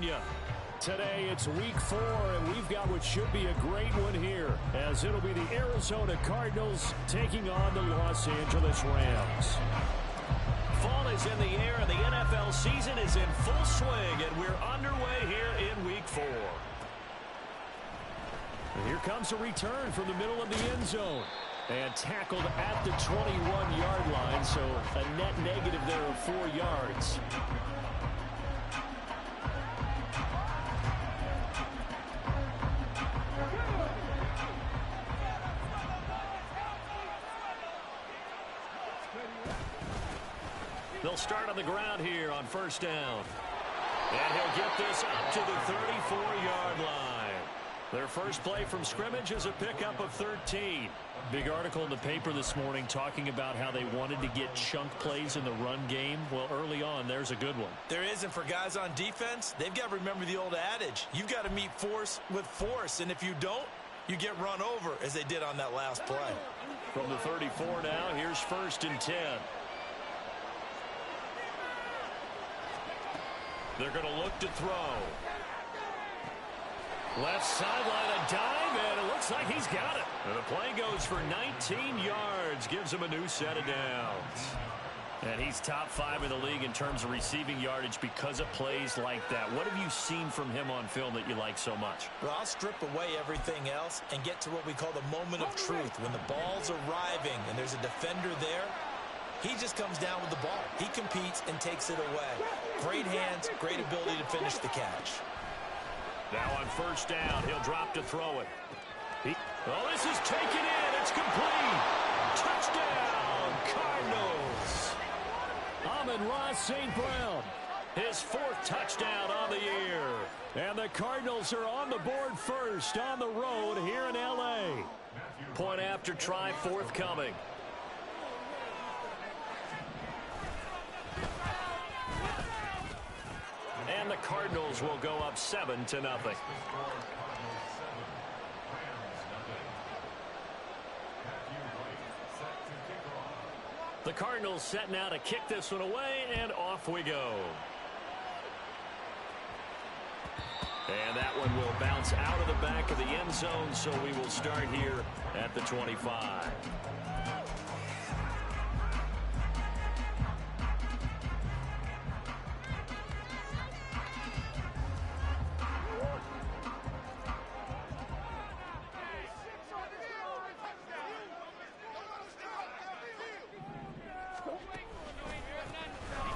California. Today it's week 4, and we've got what should be a great one here, as it'll be the Arizona Cardinals taking on the Los Angeles Rams. Fall is in the air, and the NFL season is in full swing, and we're underway here in week 4. And here comes a return from the middle of the end zone. And tackled at the 21-yard line, so a net negative there of 4 yards. They'll start on the ground here on first down. And he'll get this up to the 34-yard line. Their first play from scrimmage is a pickup of 13. Big article in the paper this morning talking about how they wanted to get chunk plays in the run game. Well, early on, there's a good one. There is, and for guys on defense, they've got to remember the old adage. You've got to meet force with force, and if you don't, you get run over, as they did on that last play. From the 34 now, here's 1st and 10. They're going to look to throw. Left sideline, a dive, and it looks like he's got it. And the play goes for 19 yards, gives him a new set of downs. And he's top 5 in the league in terms of receiving yardage because of plays like that. What have you seen from him on film that you like so much? Well, I'll strip away everything else and get to what we call the moment of truth. When the ball's arriving and there's a defender there, he just comes down with the ball. He competes and takes it away. Great hands, great ability to finish the catch. Now on first down, he'll drop to throw it. Oh, this is taken in. It's complete. Touchdown, Cardinals. Amon-Ra St. Brown, his 4th touchdown on the year. And the Cardinals are on the board first on the road here in L.A. Point after try forthcoming. And the Cardinals will go up 7-0. The Cardinals set now to kick this one away, and off we go. And that one will bounce out of the back of the end zone, so we will start here at the 25.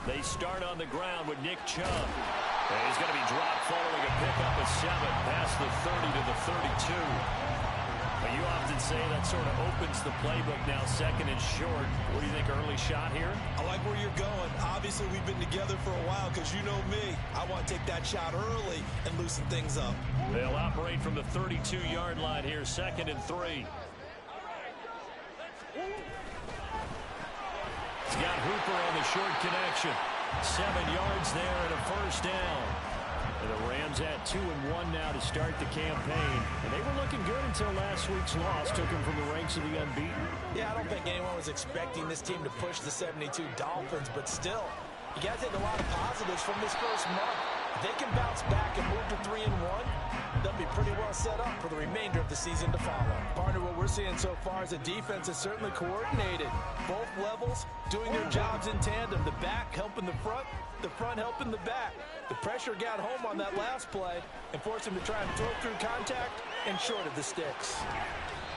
They start on the ground with Nick Chubb. And he's going to be dropped following a pickup of 7 past the 30 to the 32. But you often say that sort of opens the playbook now, 2nd and short. What do you think, early shot here? I like where you're going. Obviously, we've been together for a while because you know me. I want to take that shot early and loosen things up. They'll operate from the 32-yard line here, 2nd and 3. He's got Hooper on the short connection. 7 yards there and a first down. And the Rams at 2-1 now to start the campaign. And they were looking good until last week's loss took them from the ranks of the unbeaten. Yeah, I don't think anyone was expecting this team to push the 72 Dolphins, but still, you got to take a lot of positives from this first month. If they can bounce back and move to 3-1, they'll be pretty well set up for the remainder of the season to follow. Partner, what we're seeing so far is the defense is certainly coordinated. Both levels doing their jobs in tandem. The back helping the front helping the back. The pressure got home on that last play and forced him to try and throw through contact and short of the sticks.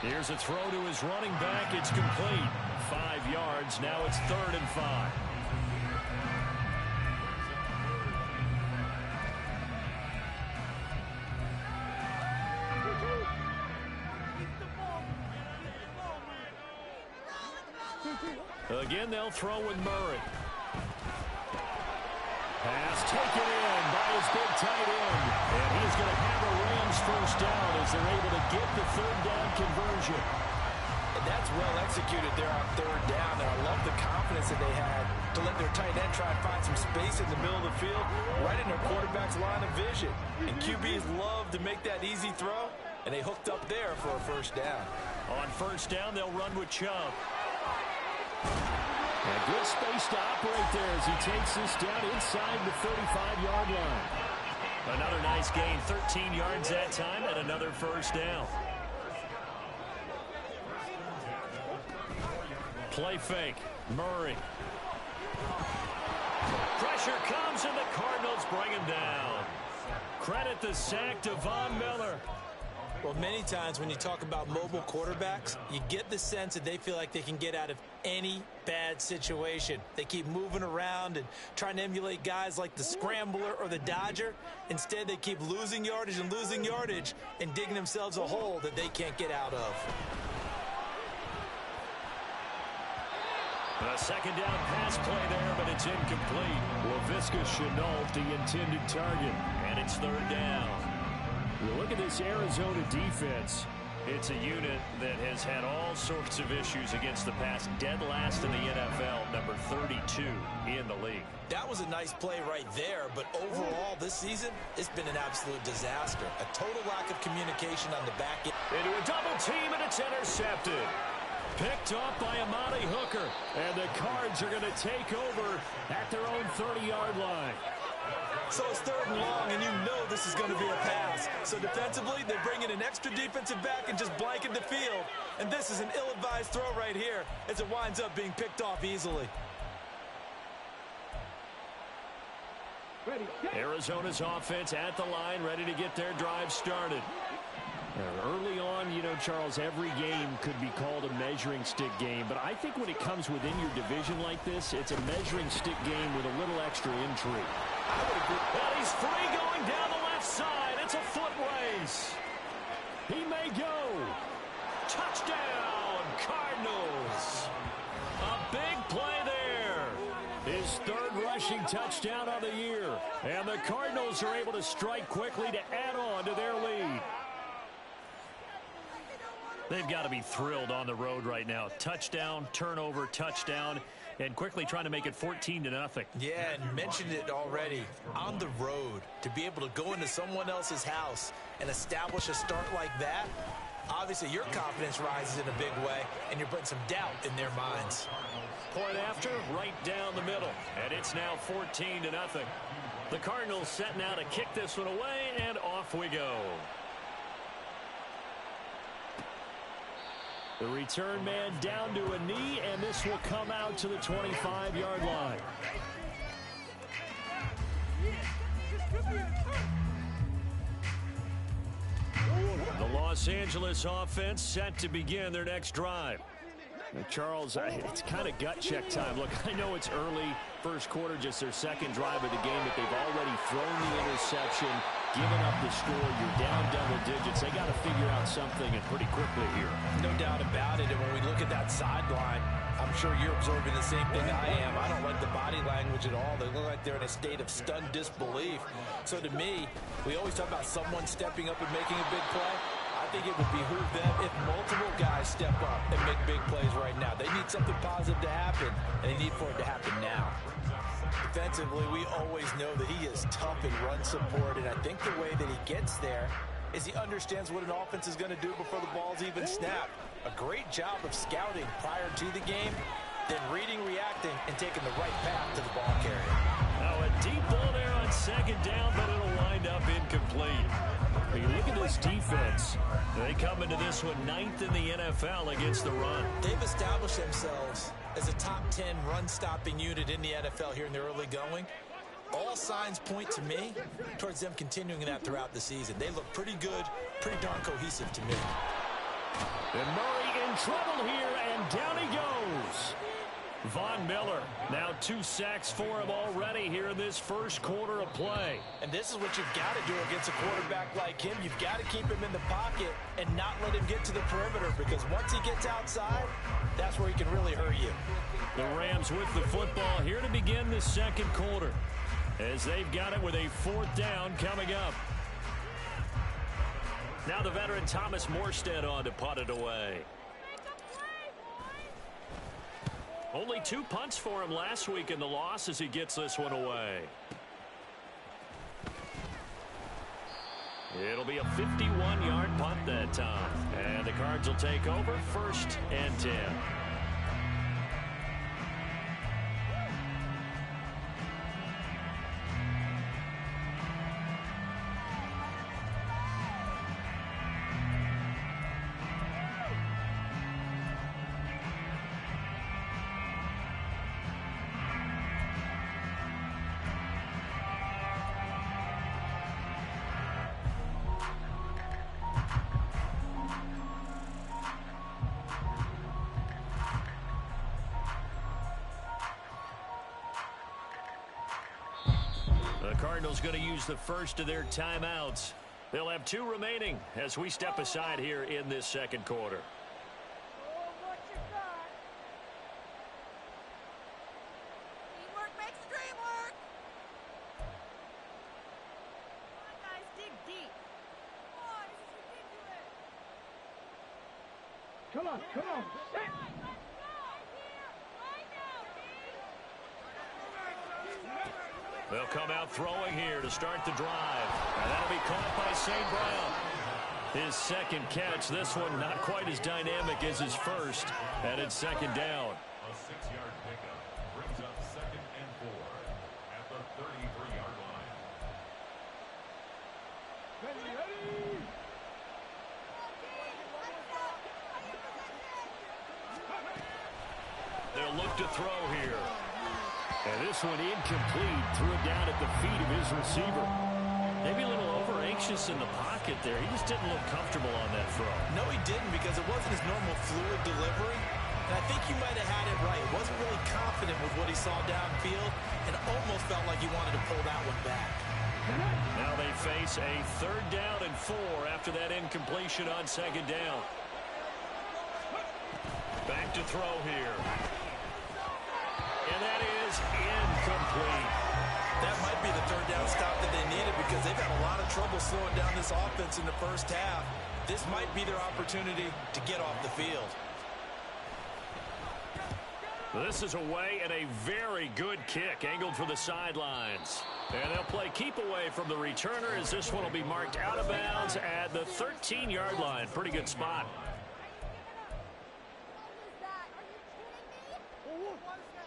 Here's a throw to his running back. It's complete. 5 yards. Now it's 3rd and 5. Again, they'll throw with Murray. Pass taken in by his big tight end. And he's going to have a Rams first down as they're able to get the 3rd down conversion. And that's well executed there on 3rd down. And I love the confidence that they had to let their tight end try and find some space in the middle of the field, right in their quarterback's line of vision. And QBs love to make that easy throw, and they hooked up there for a first down. On first down, they'll run with Chubb. A good space to operate there as he takes this down inside the 35-yard line. Another nice gain, 13 yards that time, and another first down. Play fake. Murray. Pressure comes, and the Cardinals bring him down. Credit the sack to Von Miller. Well, many times when you talk about mobile quarterbacks, you get the sense that they feel like they can get out of any bad situation. They keep moving around and trying to emulate guys like the Scrambler or the Dodger. Instead, they keep losing yardage and digging themselves a hole that they can't get out of. A second down pass play there, but it's incomplete. Laviska Shenault, the intended target, and it's third down. You look at this Arizona defense. It's a unit that has had all sorts of issues against the pass. Dead last in the NFL, number 32 in the league. That was a nice play right there, but overall this season, it's been an absolute disaster. A total lack of communication on the back end. Into a double team, and it's intercepted. Picked off by Amani Hooker, and the Cards are going to take over at their own 30-yard line. So it's third and long, and you know this is going to be a pass. So defensively, they bring in an extra defensive back and just blanket the field. And this is an ill-advised throw right here as it winds up being picked off easily. Arizona's offense at the line, ready to get their drive started. Early on, you know, Charles, every game could be called a measuring stick game. But I think when it comes within your division like this, it's a measuring stick game with a little extra intrigue. Well, he's free going down the left side. It's a foot race. He may go. Touchdown, Cardinals. A big play there. His third rushing touchdown of the year. And the Cardinals are able to strike quickly to add on to their lead. They've got to be thrilled on the road right now. Touchdown, turnover, touchdown, and quickly trying to make it 14-0. Yeah, and mentioned it already. On the road, to be able to go into someone else's house and establish a start like that, obviously your confidence rises in a big way, and you're putting some doubt in their minds. Point after, right down the middle, and it's now 14-0. The Cardinals set now to kick this one away, and off we go. The return man down to a knee, and this will come out to the 25-yard line. The Los Angeles offense set to begin their next drive. Now, Charles, it's kind of gut check time. Look, I know it's early, first quarter, just their second drive of the game, but they've already thrown the interception, given up the score. You're down double digits. They got to figure out something, and pretty quickly here. No doubt about it. And when we look at that sideline, I'm sure you're observing the same thing I am. I don't like the body language at all. They look like they're in a state of stunned disbelief. So to me, we always talk about someone stepping up and making a big play. I think it would behoove them if multiple guys step up and make big plays right now. They need something positive to happen, and they need for it to happen now. Defensively, we always know that he is tough in run support, and I think the way that he gets there is he understands what an offense is going to do before the ball's even snapped. A great job of scouting prior to the game, then reading, reacting, and taking the right path to the ball carrier. Now a deep ball there on second down, but it'll wind up incomplete. You look at this defense. They come into this one 9th in the NFL against the run. They've established themselves as a top 10 run-stopping unit in the NFL here in the early going. All signs point to me towards them continuing that throughout the season. They look pretty good, pretty darn cohesive to me. And Murray in trouble here, and down he goes. Von Miller, now 2 sacks for him already here in this first quarter of play. And this is what you've got to do against a quarterback like him. You've got to keep him in the pocket and not let him get to the perimeter, because once he gets outside, that's where he can really hurt you. The Rams with the football here to begin the second quarter, as they've got it with a 4th down coming up. Now the veteran Thomas Morstead on to punt it away. Only 2 punts for him last week in the loss as he gets this one away. It'll be a 51-yard punt that time. And the Cards will take over 1st and 10. The Cardinals going to use the first of their timeouts. They'll have 2 remaining as we step aside here in this second quarter. Teamwork makes the dream work. Come on, guys, dig deep. Oh, this is ridiculous. Come on, come on. Set. They'll come out throwing here to start the drive. And that'll be caught by St. Brown. His second catch. This one not quite as dynamic as his first. And it's second down. A 6-yard pickup brings up 2nd and 4 at the 33-yard line. Ready, ready. They'll look to throw here. And this one incomplete. Threw it down at the feet of his receiver. Maybe a little over-anxious in the pocket there. He just didn't look comfortable on that throw. No, he didn't, because it wasn't his normal fluid delivery. And I think he might have had it right. Wasn't really confident with what he saw downfield and almost felt like he wanted to pull that one back. Now they face a 3rd down and 4 after that incompletion on second down. Back to throw here. And that is incomplete. That might be the 3rd down stop that they needed, because they've had a lot of trouble slowing down this offense in the first half. This might be their opportunity to get off the field. This is away and a very good kick angled for the sidelines. And they'll play keep away from the returner as this one will be marked out of bounds at the 13-yard line. Pretty good spot.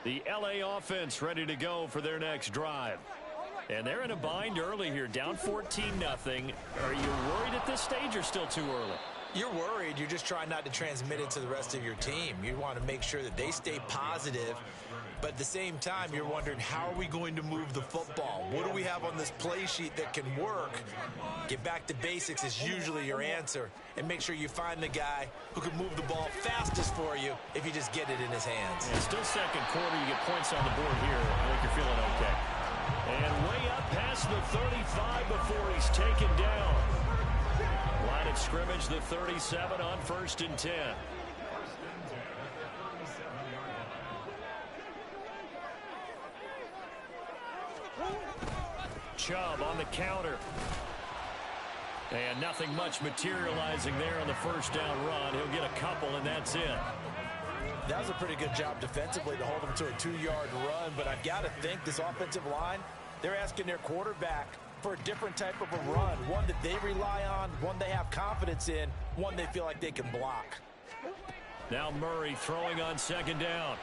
The LA offense ready to go for their next drive. And they're in a bind early here, down 14-0. Are you worried at this stage or still too early? You're worried. You're just trying not to transmit it to the rest of your team. You want to make sure that they stay positive. But at the same time, you're wondering, how are we going to move the football? What do we have on this play sheet that can work? Get back to basics is usually your answer. And make sure you find the guy who can move the ball fastest for you if you just get it in his hands. And still second quarter, you get points on the board here. I think you're feeling okay. And way up past the 35 before he's taken down. Line of scrimmage, the 37 on 1st and 10. Chubb on the counter. And nothing much materializing there on the first down run. He'll get a couple, and that's it. That was a pretty good job defensively to hold him to a 2-yard run, but I've got to think this offensive line, they're asking their quarterback for a different type of a run, one that they rely on, one they have confidence in, one they feel like they can block. Now Murray throwing on second down.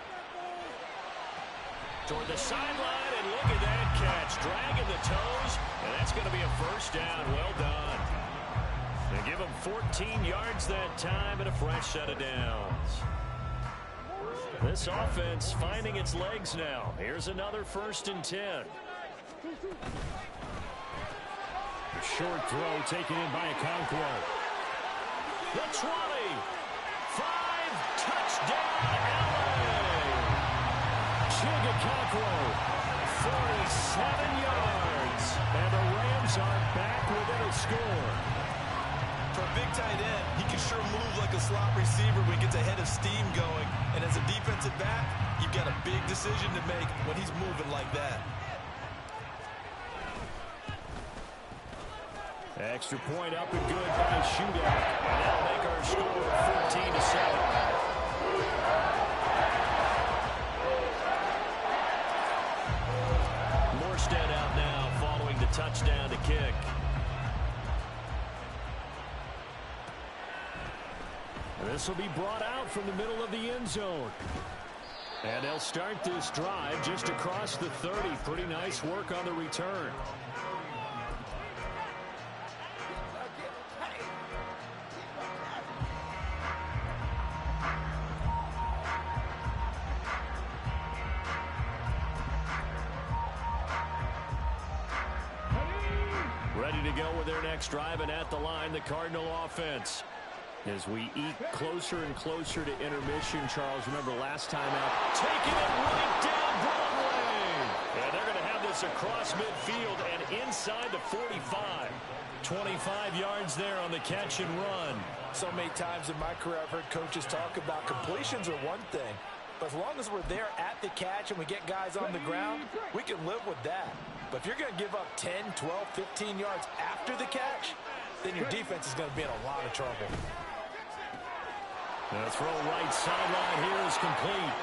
Toward the sideline, and look at that catch. Dragging the toes, and that's going to be a first down. Well done. They give him 14 yards that time and a fresh set of downs. This offense finding its legs now. Here's another 1st and 10. A short throw taken in by Okonkwo. The 20. 5, touchdown, LA. Okonkwo, 47 yards. And the Rams are back within a score. For a big tight end, he can sure move like a slot receiver when he gets a head of steam going. And as a defensive back, you've got a big decision to make when he's moving like that. Extra point up and good by shootout. And that'll make our score 14-7. Morstead out now following the touchdown to kick. This will be brought out from the middle of the end zone. And they'll start this drive just across the 30. Pretty nice work on the return. Ready to go with their next drive, and at the line, the Cardinal offense. As we eke closer and closer to intermission, Charles, remember last time out, taking it right down Broadway. And they're going to have this across midfield and inside the 45. 25 yards there on the catch and run. So many times in my career I've heard coaches talk about completions are one thing, but as long as we're there at the catch and we get guys on the ground, we can live with that. But if you're going to give up 10, 12, 15 yards after the catch, then your defense is going to be in a lot of trouble. The throw right sideline here is complete.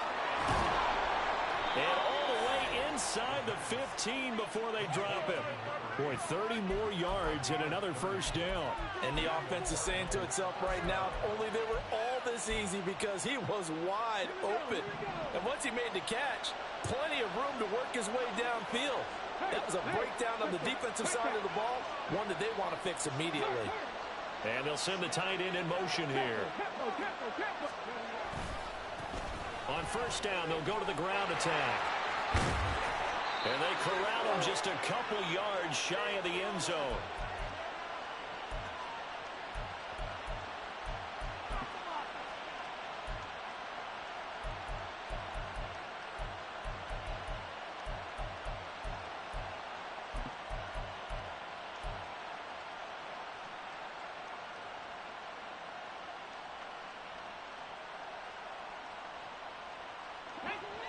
And all the way inside the 15 before they drop him. Boy, 30 more yards and another first down. And the offense is saying to itself right now, if only they were all this easy, because he was wide open. And once he made the catch, plenty of room to work his way downfield. That was a breakdown on the defensive side of the ball, one that they want to fix immediately. And they'll send the tight end in motion here. On first down, they'll go to the ground attack. And they corral him just a couple yards shy of the end zone.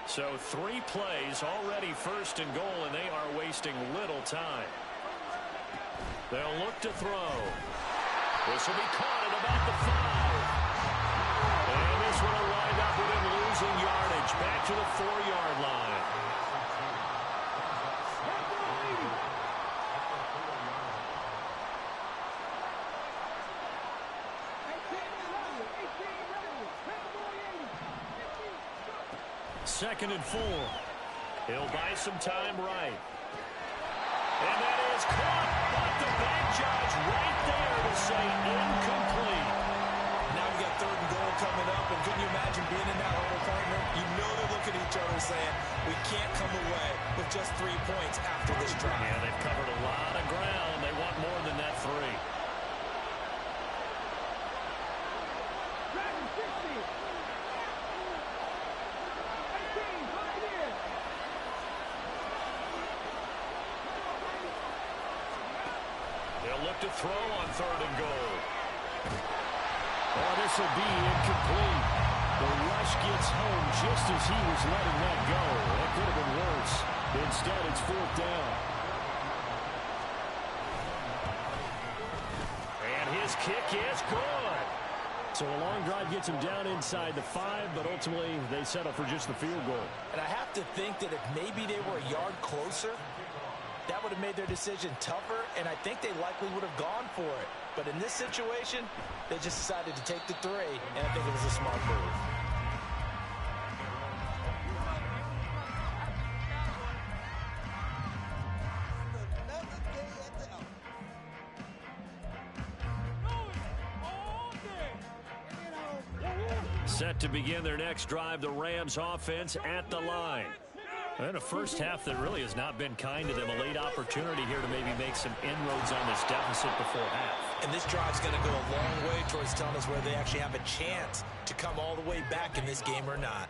So 3 plays, already first and goal, and they are wasting little time. They'll look to throw. This will be caught at about the 5. And this one will wind up with him losing yardage back to the 4-yard line. Second and 4. He'll buy some time right. And that is caught, but the back judge right there to say incomplete. Now we got third and goal coming up, and couldn't you imagine being in that huddle, partner? You know they look at each other saying, we can't come away with just 3 points after this drive. Yeah, they've covered a lot of ground. They want more than that 3. To throw on third and goal. Oh, this will be incomplete. The rush gets home just as he was letting that go. That could have been worse. Instead, it's 4th down. And his kick is good. So a long drive gets him down inside the 5, but ultimately they settle for just the field goal. And I have to think that if maybe they were a yard closer, that would have made their decision tougher, and I think they likely would have gone for it. But in this situation, they just decided to take the 3, and I think it was a smart move. Set to begin their next drive, the Rams offense at the line. And a first half that really has not been kind to them. A late opportunity here to maybe make some inroads on this deficit before half. And this drive's going to go a long way towards telling us whether they actually have a chance to come all the way back in this game or not.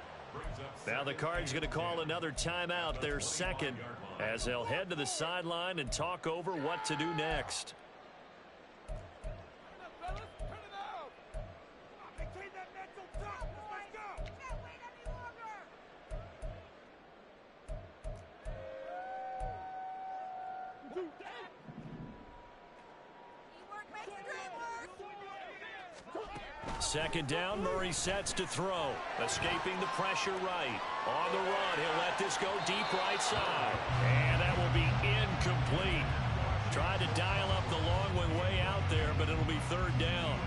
Now the Cards going to call another timeout, their second, as they'll head to the sideline and talk over what to do next. Second down, Murray sets to throw. Escaping the pressure right. On the run, he'll let this go deep right side. And that will be incomplete. Tried to dial up the long one way out there, but it'll be 3rd down.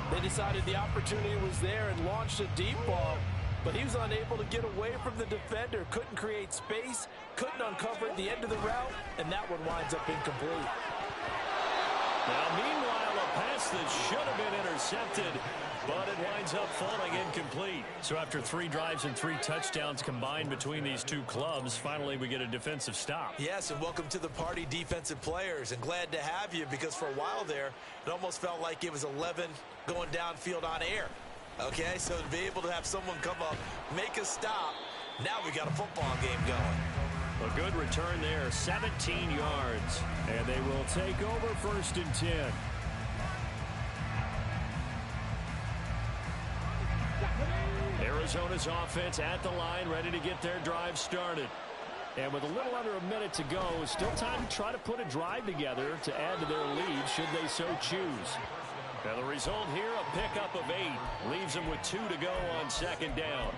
They decided the opportunity was there and launched a deep ball, but he was unable to get away from the defender. Couldn't create space, couldn't uncover at the end of the route, and that one winds up incomplete. Now, meanwhile, a pass that should have been intercepted, but it winds up falling incomplete. So after 3 drives and 3 touchdowns combined between these two clubs, finally we get a defensive stop. Yes, and welcome to the party, defensive players, and glad to have you, because for a while there, it almost felt like it was 11 going downfield on air. Okay, so to be able to have someone come up, make a stop, now we got a football game going. A good return there, 17 yards. And they will take over 1st and 10. Arizona's offense at the line, ready to get their drive started. And with a little under a minute to go, still time to try to put a drive together to add to their lead should they so choose. Now the result here, a pickup of 8. Leaves them with 2 to go on 2nd down.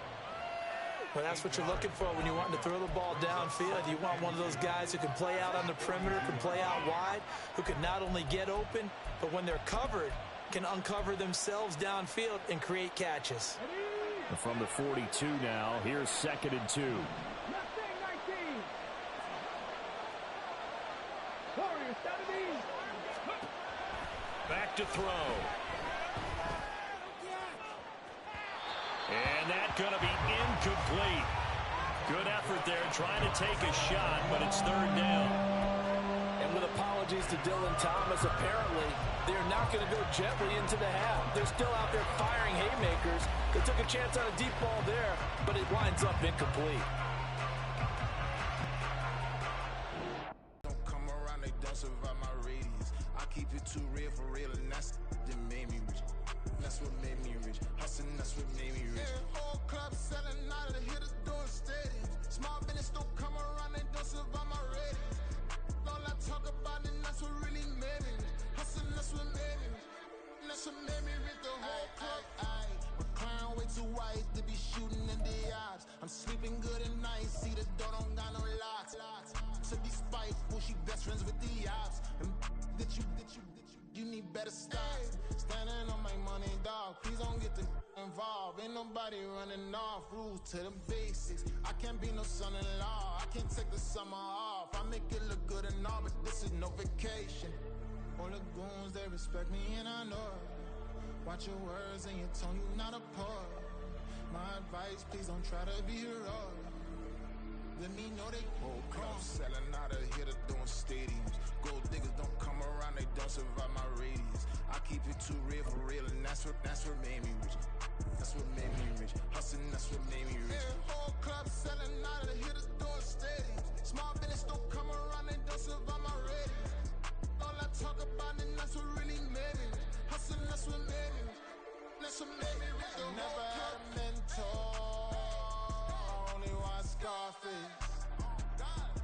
Well, that's what you're looking for when you want to throw the ball downfield. You want one of those guys who can play out on the perimeter, can play out wide, who can not only get open, but when they're covered, can uncover themselves downfield and create catches. From the 42 now, here's 2nd and 2. Back to throw. And that's going to be incomplete. Good effort there trying to take a shot, but it's 3rd down. And with apologies to Dylan Thomas, apparently they're not going to go gently into the half. They're still out there firing haymakers. They took a chance on a deep ball there, but it winds up incomplete. Don't come around, they don't survive my radius. I keep it too real for real, and that's that made me rich. That's what made me rich. Hustling, that's what made me rich. Yeah, whole club selling out of the hitters doing stadiums. Small business don't come around, they don't survive my radius. All I talk about it, that's what really made me rich. Hustling, that's what made me rich. That's what made me rich. The whole club. McLaren way too wise to be shooting in the odds. I'm sleeping good at night, see the door don't got no locks. To be spiteful, she best friends with the ops. And you need better stocks. Standing on my money, dog. Please don't get the involved. Ain't nobody running off. Rules to the basics. I can't be no son-in-law. I can't take the summer off. I make it look good and all, but this is no vacation. All the goons, they respect me and I know it. Watch your words and your tone, you not a poet. My advice, please don't try to be heroic. Let me know they whole club selling out of here to doing stadiums. Gold diggers don't come around, they don't survive my radius. I keep it too real for real, and that's what made me rich. That's what made me rich. Hustling, that's what made me rich. Yeah, whole club selling out of here to doing stadiums. Small business don't come around, they don't survive my radius. All I talk about it, that's what really made me rich. Hustling, that's what made me rich. That's what made me rich. I never had a mentor. Only one Scarface.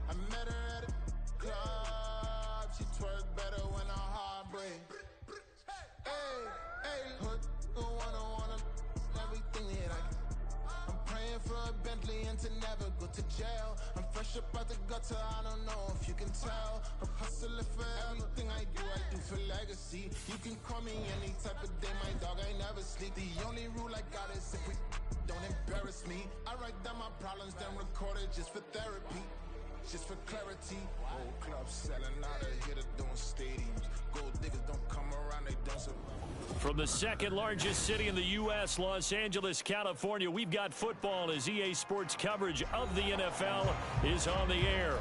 I met her at a club. She twerk better when her heart breaks. Hey, hood, wanna everything that I can. I'm praying for a Bentley and to never go to jail. I'm fresh up out the gutter, I don't know if you can tell. I'm hustling for everything I do for legacy. You can call me any type of day, my dog, I never sleep. The only rule I got is if we don't embarrass me. I write down my problems, then record it just for therapy. Just for clarity. Whole club selling out of here to doing stadiums. Gold diggers don't come around, they don't survive. From the 2nd largest city in the U.S., Los Angeles, California, we've got football as EA Sports coverage of the NFL is on the air.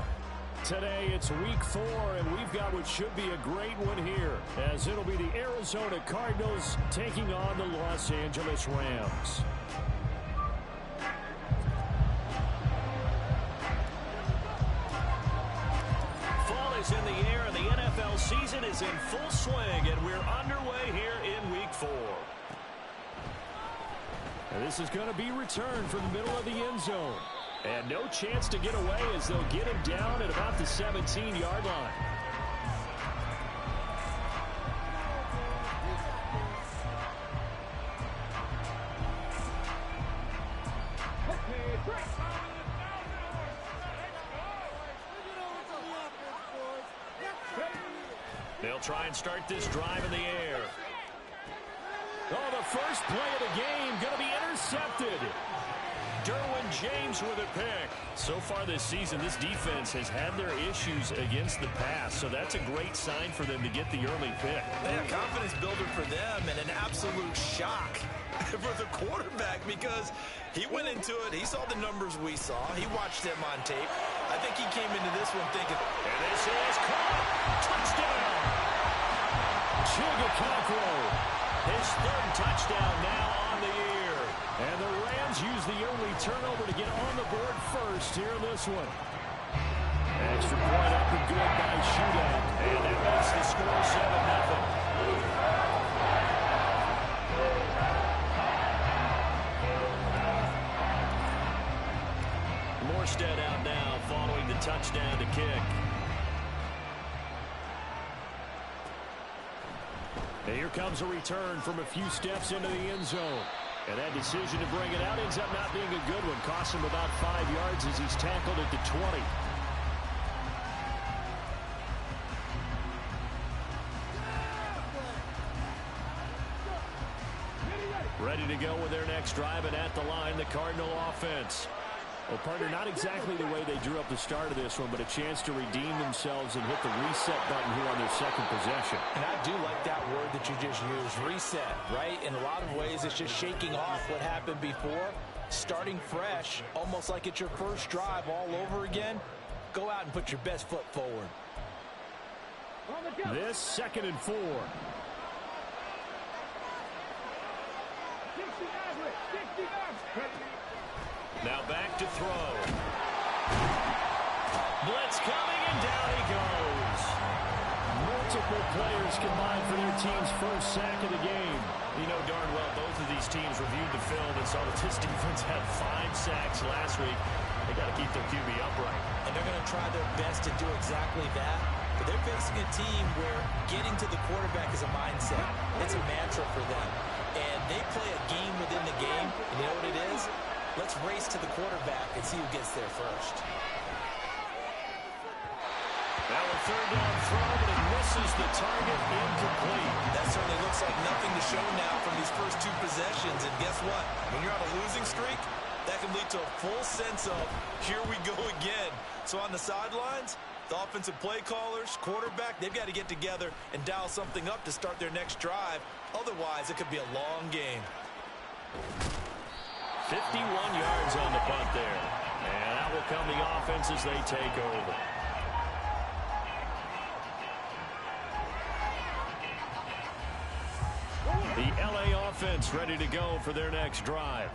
Today, it's week 4, and we've got what should be a great one here, as it'll be the Arizona Cardinals taking on the Los Angeles Rams. Fall is in the air, and the NFL season is in full swing, and we're underway here in week 4. And this is going to be returned from the middle of the end zone. And no chance to get away as they'll get him down at about the 17-yard line. They'll try and start this drive in the air. Oh, the first play of the game going to be intercepted. Derwin James with a pick. So far this season, this defense has had their issues against the pass, so that's a great sign for them to get the early pick. A confidence builder for them and an absolute shock for the quarterback because he went into it, he saw the numbers we saw, he watched them on tape. I think he came into this one thinking, and this is caught. Touchdown! Chigga his 3rd touchdown now on the year. And the Rams use the early turnover to get on the board first here in this one. Extra point up and good by shootout. And that makes the score 7-0. Morstead out now following the touchdown to kick. And here comes a return from a few steps into the end zone. And that decision to bring it out ends up not being a good one. Costs him about 5 yards as he's tackled at the 20. Ready to go with their next drive, and at the line, the Cardinal offense. Well, partner, not exactly the way they drew up the start of this one, but a chance to redeem themselves and hit the reset button here on their second possession. And I do like that word that you just used, reset, right? In a lot of ways, it's just shaking off what happened before, starting fresh, almost like it's your first drive all over again. Go out and put your best foot forward. This 2nd and 4. Now back to throw. Blitz coming, and down he goes. Multiple players combined for their team's first sack of the game. You know darn well both of these teams reviewed the film and saw that this defense had 5 sacks last week. They got to keep their QB upright. And they're going to try their best to do exactly that. But they're facing a team where getting to the quarterback is a mindset. It's a mantra for them. And they play a game within the game. And you know what it is? Let's race to the quarterback and see who gets there first. Now a 3rd down throw, but it misses the target, incomplete. That certainly looks like nothing to show now from these first 2 possessions. And guess what? When you're on a losing streak, that can lead to a full sense of, here we go again. So on the sidelines, the offensive play callers, quarterback, they've got to get together and dial something up to start their next drive. Otherwise, it could be a long game. 51 yards on the punt there. And out will come the offense as they take over. The LA offense ready to go for their next drive.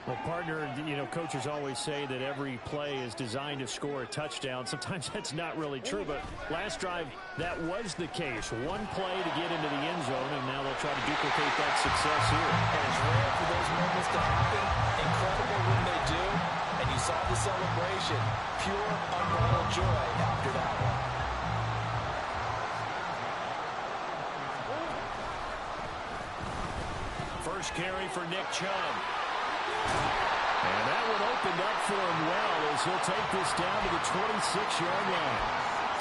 Well, partner, you know, coaches always say that every play is designed to score a touchdown. Sometimes that's not really true, but last drive, that was the case. One play to get into the end zone, and now they'll try to duplicate that success here. And it's rare for those moments to happen. Incredible when they do. And you saw the celebration. Pure, unbridled joy after that one. First carry for Nick Chubb. And that one opened up for him well as he'll take this down to the 26-yard line.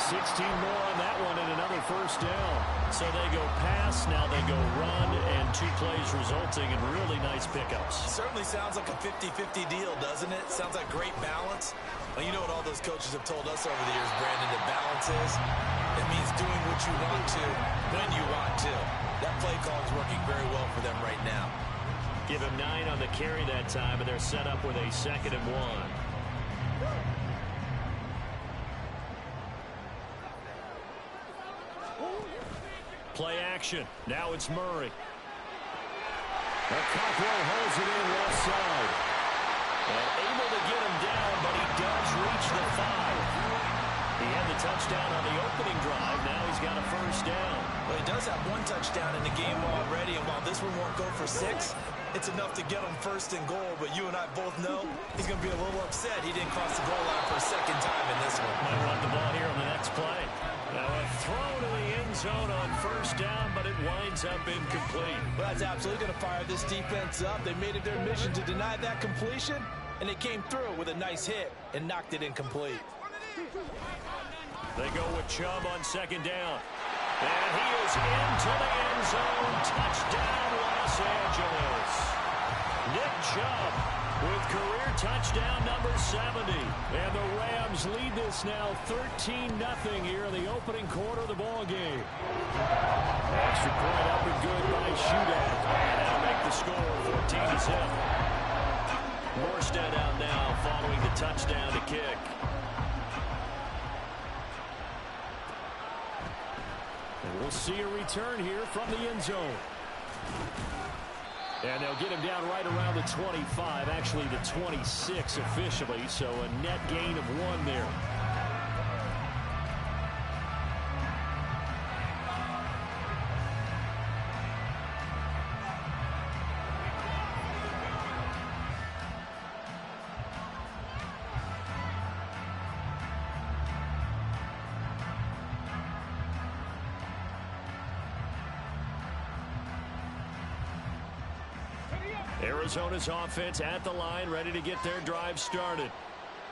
16 more on that one and another first down. So they go pass, now they go run, and 2 plays resulting in really nice pickups. Certainly sounds like a 50-50 deal, doesn't it? Sounds like great balance. Well, you know what all those coaches have told us over the years, Brandon, that balance is? It means doing what you want to when you want to. That play call is working very well for them right now. Give him 9 on the carry that time, and they're set up with a 2nd and 1. Play action. Now it's Murray. Cockrell holds it in left side. And able to get him down, but he does reach the 5. He had the touchdown on the opening drive. Now he's got a first down. Well, he does have 1 touchdown in the game already, and while this one won't go for 6, it's enough to get him first and goal. But you and I both know he's going to be a little upset he didn't cross the goal line for a 2nd time in this one. Might run the ball here on the next play. Now a throw to the end zone on first down, but it winds up incomplete. Well, that's absolutely going to fire this defense up. They made it their mission to deny that completion, and they came through with a nice hit and knocked it incomplete. They go with Chubb on 2nd down. And he is into the end zone. Touchdown, Los Angeles. Nick Chubb with career touchdown number 70. And the Rams lead this now 13-0 here in the opening quarter of the ball game. Extra point up and good by shootout. And that'll make the score 14-0. Morstead out now following the touchdown to kick. And we'll see a return here from the end zone. And they'll get him down right around the 25, actually the 26 officially, so a net gain of 1 there. Arizona's offense at the line, ready to get their drive started.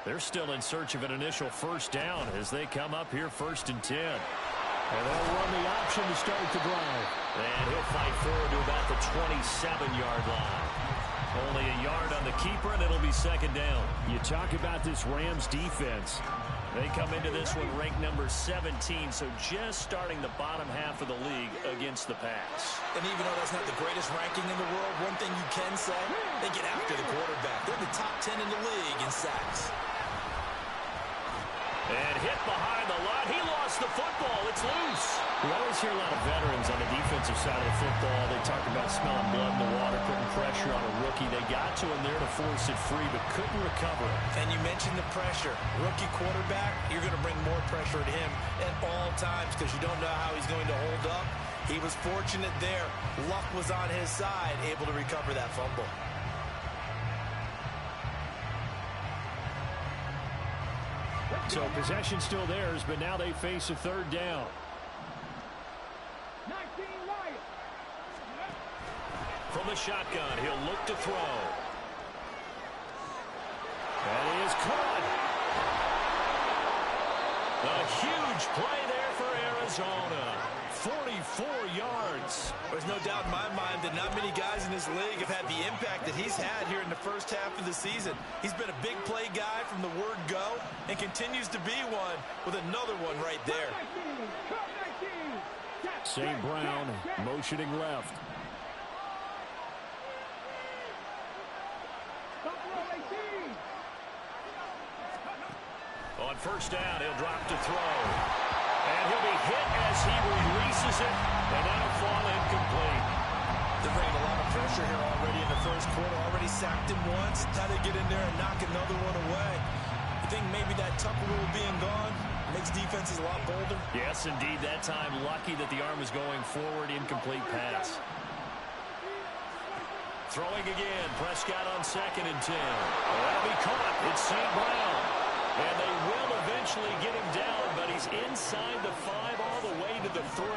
They're still in search of an initial first down as they come up here 1st and 10. And they'll run the option to start the drive. And he'll fight forward to about the 27-yard line. Only a yard on the keeper, and it'll be 2nd down. You talk about this Rams defense. They come into this one ranked number 17, so just starting the bottom half of the league against the pass. And even though that's not the greatest ranking in the world, one thing you can say, they get after the quarterback. They're the top 10 in the league in sacks. And hit behind the line. He lost the football. It's loose. We always hear a lot of veterans on the defensive side of the football. They talk about smelling blood in the water, putting pressure on a rookie. They got to him there to force it free, but couldn't recover it. And you mentioned the pressure. Rookie quarterback, you're going to bring more pressure to him at all times because you don't know how he's going to hold up. He was fortunate there. Luck was on his side, able to recover that fumble. So possession still theirs, but now they face a 3rd down. 19 Lions. From the shotgun, he'll look to throw. And he is caught. A huge play there for Arizona. 44 yards. There's no doubt in my mind that not many guys in this league have had the impact that he's had here in the first half of the season. He's been a big play guy from the word go and continues to be one with another one right there. St. Brown motioning left. On 1st down, he'll drop to throw. And he'll be hit as he releases it, and that'll fall incomplete. They're bringing a lot of pressure here already in the first quarter. Already sacked him once. Now they get in there and knock another one away. You think maybe that Tucker rule being gone makes defenses a lot bolder? Yes, indeed. That time, lucky that the arm was going forward. Incomplete pass. Throwing again. Prescott on 2nd and 10. That'll be caught. It's St. Brown. And they will eventually get him down, but he's inside the 5 all the way to the 3.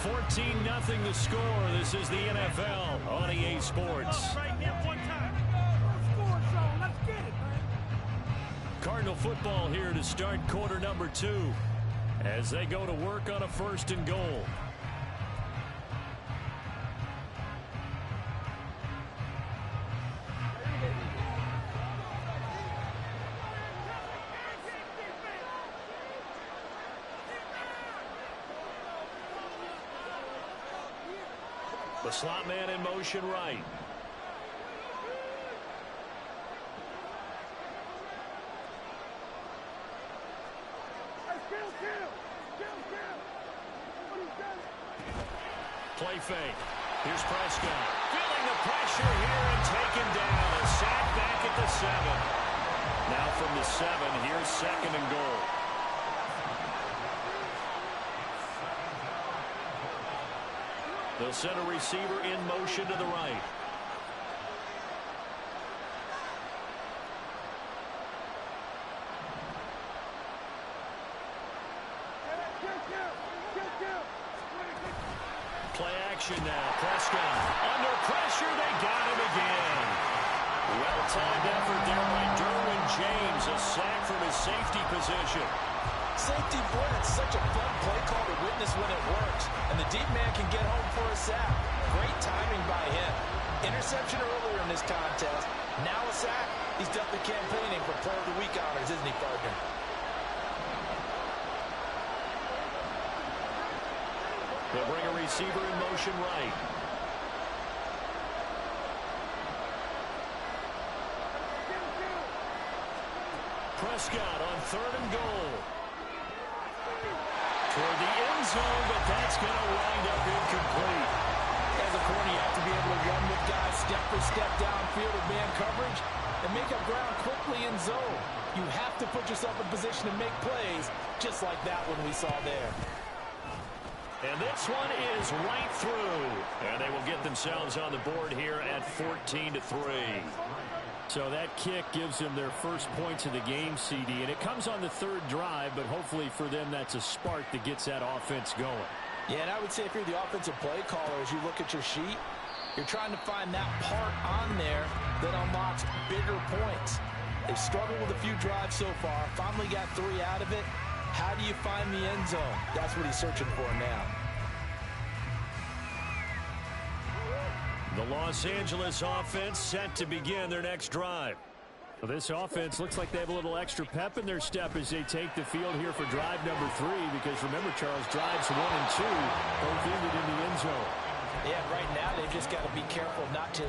14-0 the score. This is the NFL on EA Sports. Cardinal football here to start quarter number 2 as they go to work on a 1st and goal. The slot man in motion right. Play fake. Here's Prescott. Feeling the pressure here and taken down. A sack back at the 7. Now from the 7, here's 2nd and goal. They'll send a receiver in motion to the right. Play action now. Prescott under pressure. They got him again. Well-timed effort there by Derwin James. A sack from his safety position. Safety, boy, that's such a fun play call to witness when it works. And the deep man can get home for a sack. Great timing by him. Interception earlier in this contest. Now a sack. He's definitely campaigning for Player of the Week honors, isn't he, partner? They'll bring a receiver in motion right. Prescott on 3rd and goal. Toward the end zone, but that's going to wind up incomplete. As a corner, you have to be able to run with guys step for step downfield with man coverage and make up ground quickly in zone. You have to put yourself in position to make plays, just like that one we saw there. And this one is right through. And they will get themselves on the board here at 14-3. So that kick gives them their first points of the game, CD, and it comes on the third drive, but hopefully for them that's a spark that gets that offense going. Yeah, and I would say if you're the offensive play caller, as you look at your sheet, you're trying to find that part on there that unlocks bigger points. They've struggled with a few drives so far, finally got 3 out of it. How do you find the end zone? That's what he's searching for now. The Los Angeles offense set to begin their next drive. Well, this offense looks like they have a little extra pep in their step as they take the field here for drive number 3, because remember, Charles, drives 1 and 2 both ended in the end zone. Yeah, right now they've just got to be careful not to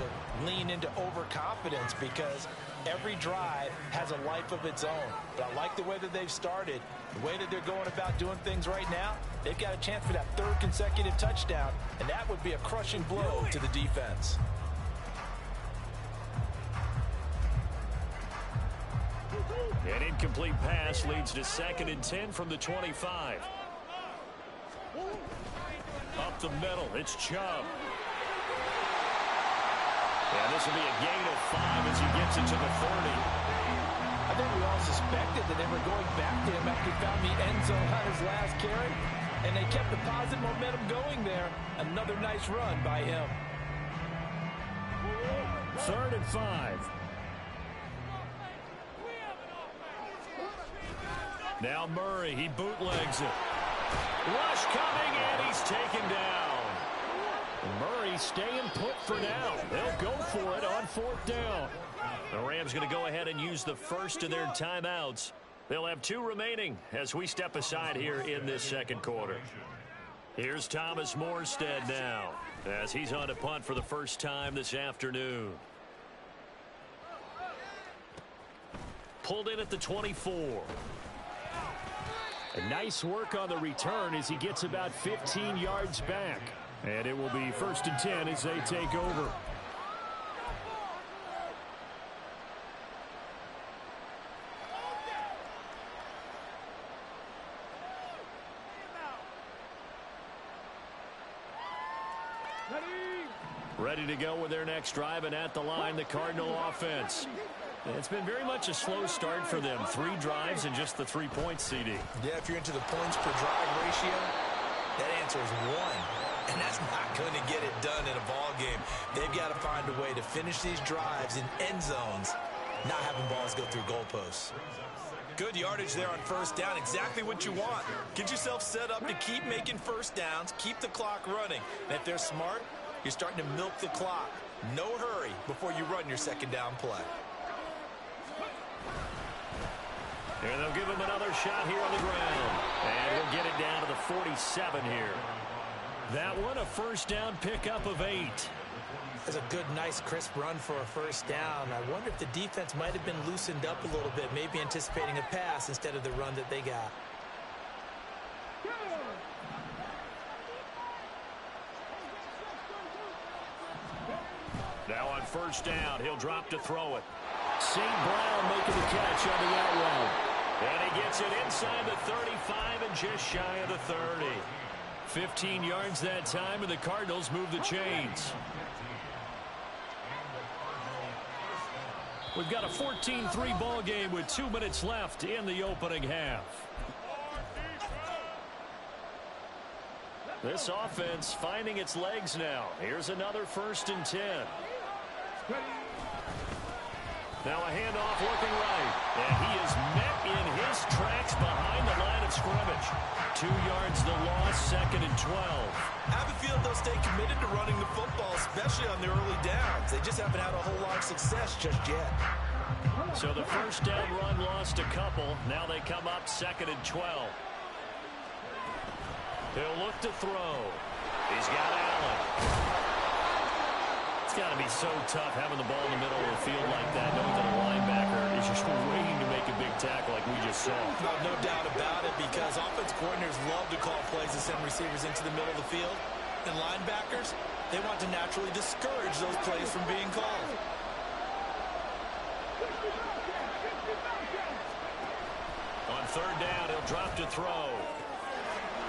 lean into overconfidence, because every drive has a life of its own. But I like the way that they've started, the way that they're going about doing things right now. They've got a chance for that 3rd consecutive touchdown, and that would be a crushing blow to the defense. An incomplete pass leads to 2nd and 10 from the 25. Up the middle, it's Chubb. And this will be a gain of 5 as he gets it to the 30. I think we all suspected that they were going back to him after he found the end zone on his last carry, and they kept the positive momentum going there. Another nice run by him. 3rd and 5. Now Murray, he bootlegs it. Rush coming, and he's taken down. Murray staying put for now. They'll go for it on 4th down. The Rams going to go ahead and use the first of their timeouts. They'll have 2 remaining as we step aside here in this 2nd quarter. Here's Thomas Morstead now as he's on to punt for the first time this afternoon. Pulled in at the 24. A nice work on the return as he gets about 15 yards back. And it will be 1st and 10 as they take over. Ready to go with their next drive, and at the line, the Cardinal offense. It's been very much a slow start for them. 3 drives and just the 3 points, CD. Yeah, if you're into the points per drive ratio, that answer is 1. And that's not going to get it done in a ball game. They've got to find a way to finish these drives in end zones, not having balls go through goalposts. Good yardage there on 1st down. Exactly what you want. Get yourself set up to keep making 1st downs, keep the clock running. And if they're smart, you're starting to milk the clock. No hurry before you run your 2nd down play. And they'll give him another shot here on the ground. And he'll get it down to the 47 here. That one, a 1st down pickup of 8. That's a good, nice, crisp run for a 1st down. I wonder if the defense might have been loosened up a little bit, maybe anticipating a pass instead of the run that they got. Now on 1st down, he'll drop to throw it. St. Brown making the catch on the out route. And he gets it inside the 35 and just shy of the 30. 15 yards that time, and the Cardinals move the chains. We've got a 14-3 ball game with 2 minutes left in the opening half. This offense finding its legs now. Here's another 1st and 10. Now a handoff looking right. And he is met in his tracks behind the line of scrimmage. 2 yards the loss, 2nd and 12. I have a feeling they'll stay committed to running the football, especially on the early downs. They just haven't had a whole lot of success just yet. So the 1st down run lost a couple. Now they come up 2nd and 12. He'll look to throw. He's got Allen. It's got to be so tough having the ball in the middle of the field like that, knowing that a linebacker is just waiting to make a big tackle like we just saw. No doubt about it, because offense coordinators love to call plays to send receivers into the middle of the field. And linebackers, they want to naturally discourage those plays from being called. On 3rd down, he'll drop to throw.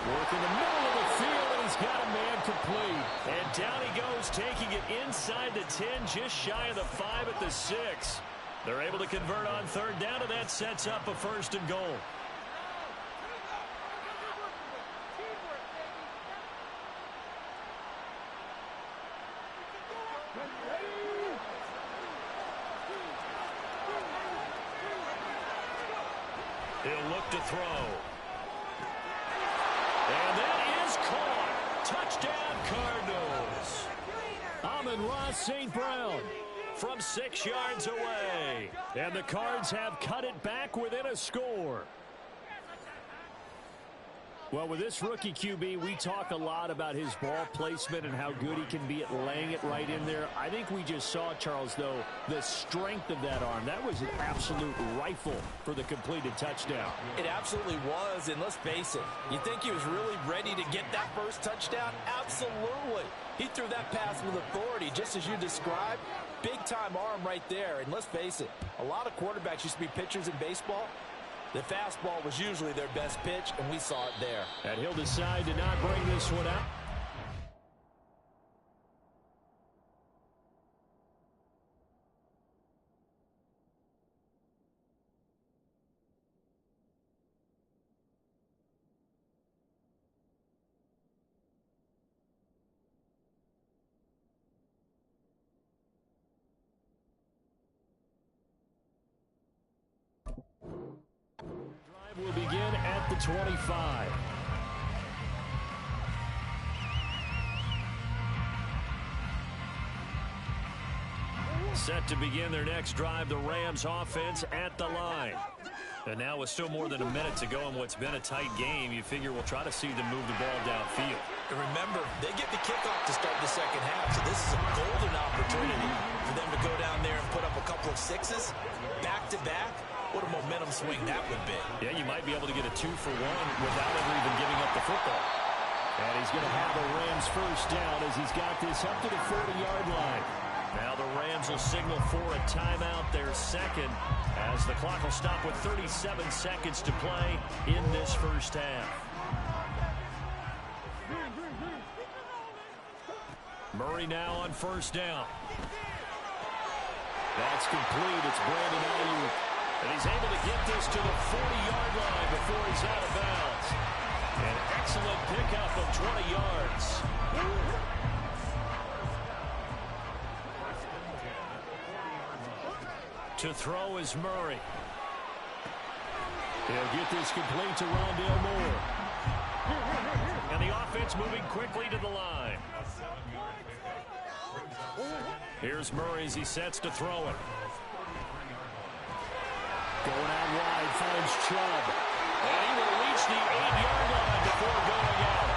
Work in the middle of the field, and he's got a man complete. And down he goes, taking it inside the 10, just shy of the 5 at the 6. They're able to convert on third down, and that sets up a 1st and goal. He'll look to throw. And that is caught. Touchdown, Cardinals. Amon-Ra St. Brown from 6 yards away. And the Cards have cut it back within a score. Well, with this rookie QB, we talk a lot about his ball placement and how good he can be at laying it right in there. I think we just saw, Charles, though, the strength of that arm. That was an absolute rifle for the completed touchdown. It absolutely was, and let's face it, you think he was really ready to get that first touchdown? Absolutely. He threw that pass with authority, just as you described. Big-time arm right there, and let's face it, a lot of quarterbacks used to be pitchers in baseball. The fastball was usually their best pitch, and we saw it there. And he'll decide to not bring this one out. Will begin at the 25. Set to begin their next drive, the Rams offense at the line. And now with still more than a minute to go in what's been a tight game, you figure we'll try to see them move the ball downfield. And remember, they get the kickoff to start the second half, so this is a golden opportunity for them to go down there and put up a couple of sixes back-to-back. What a momentum swing that would be. Yeah, you might be able to get a 2-for-1 without ever even giving up the football. And he's going to have the Rams first down as he's got this up to the 40-yard line. Now the Rams will signal for a timeout, their second, as the clock will stop with 37 seconds to play in this first half. Murray now on first down. That's complete. It's Brandon Ayuk. And he's able to get this to the 40-yard line before he's out of bounds. An excellent pickup of 20 yards. To throw is Murray. He'll get this complete to Rondale Moore. And the offense moving quickly to the line. Here's Murray as he sets to throw it. Going out wide, finds Chubb. And he will reach the 8-yard line before going out.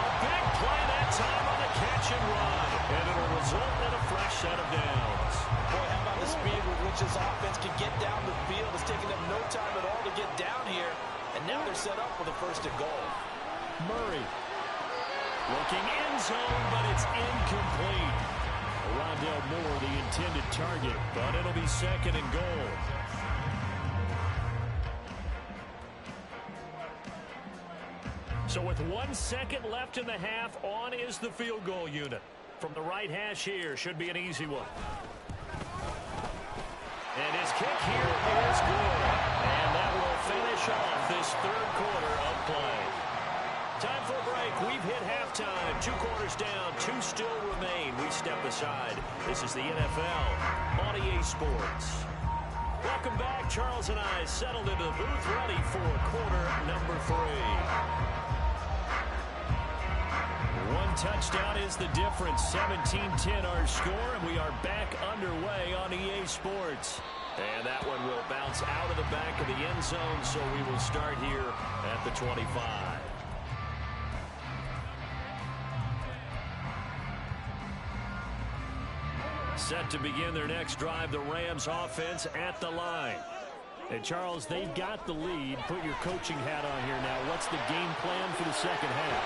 A big play that time on the catch and run. And it'll result in a fresh set of downs. Boy, how about the speed with which this offense can get down the field? It's taking them no time at all to get down here. And now they're set up for the 1st and goal. Murray looking end zone, but it's incomplete. Rondale Moore, the intended target, but it'll be 2nd and goal. So with 1 second left in the half, on is the field goal unit. From the right hash here, should be an easy one. And his kick here is good. And that will finish off this 3rd quarter of play. Time for a break. We've hit halftime. 2 quarters down, 2 still remain. We step aside. This is the NFL on EA Sports. Welcome back. Charles and I settled into the booth, ready for quarter number 3. 1 touchdown is the difference. 17-10 our score, and we are back underway on EA Sports. And that one will bounce out of the back of the end zone, so we will start here at the 25. Set to begin their next drive, the Rams offense at the line. And Charles, they've got the lead. Put your coaching hat on here now. What's the game plan for the second half?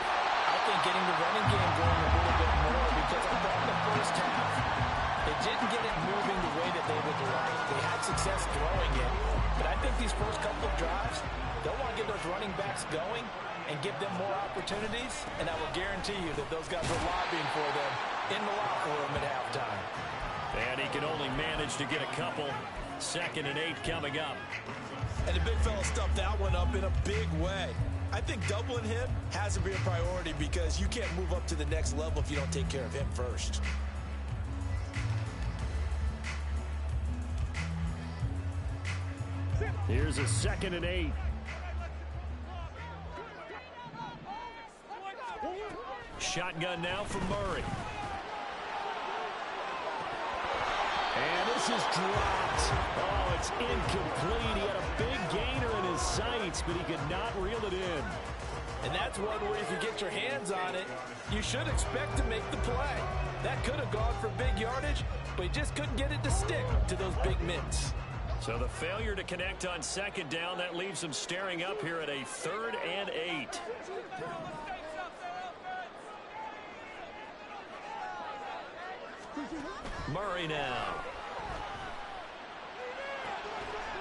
I think getting the running game going a little bit more, because I thought in the first half they didn't get it moving the way that they would like. They had success throwing it, but I think these first couple of drives, they'll want to get those running backs going and give them more opportunities, and I will guarantee you that those guys are lobbying for them in the locker room at halftime. And he can only manage to get a couple. 2nd and 8 coming up. And the big fella stuffed that one up in a big way. I think doubling him has to be a priority because you can't move up to the next level if you don't take care of him first. Here's a 2nd and 8. Shotgun now for Murray. And this is dropped. Oh, it's incomplete. He had a big gainer in his sights, but he could not reel it in. And that's one where if you get your hands on it, you should expect to make the play. That could have gone for big yardage, but he just couldn't get it to stick to those big mitts. So the failure to connect on 2nd down, that leaves him staring up here at a 3rd and 8. Murray now.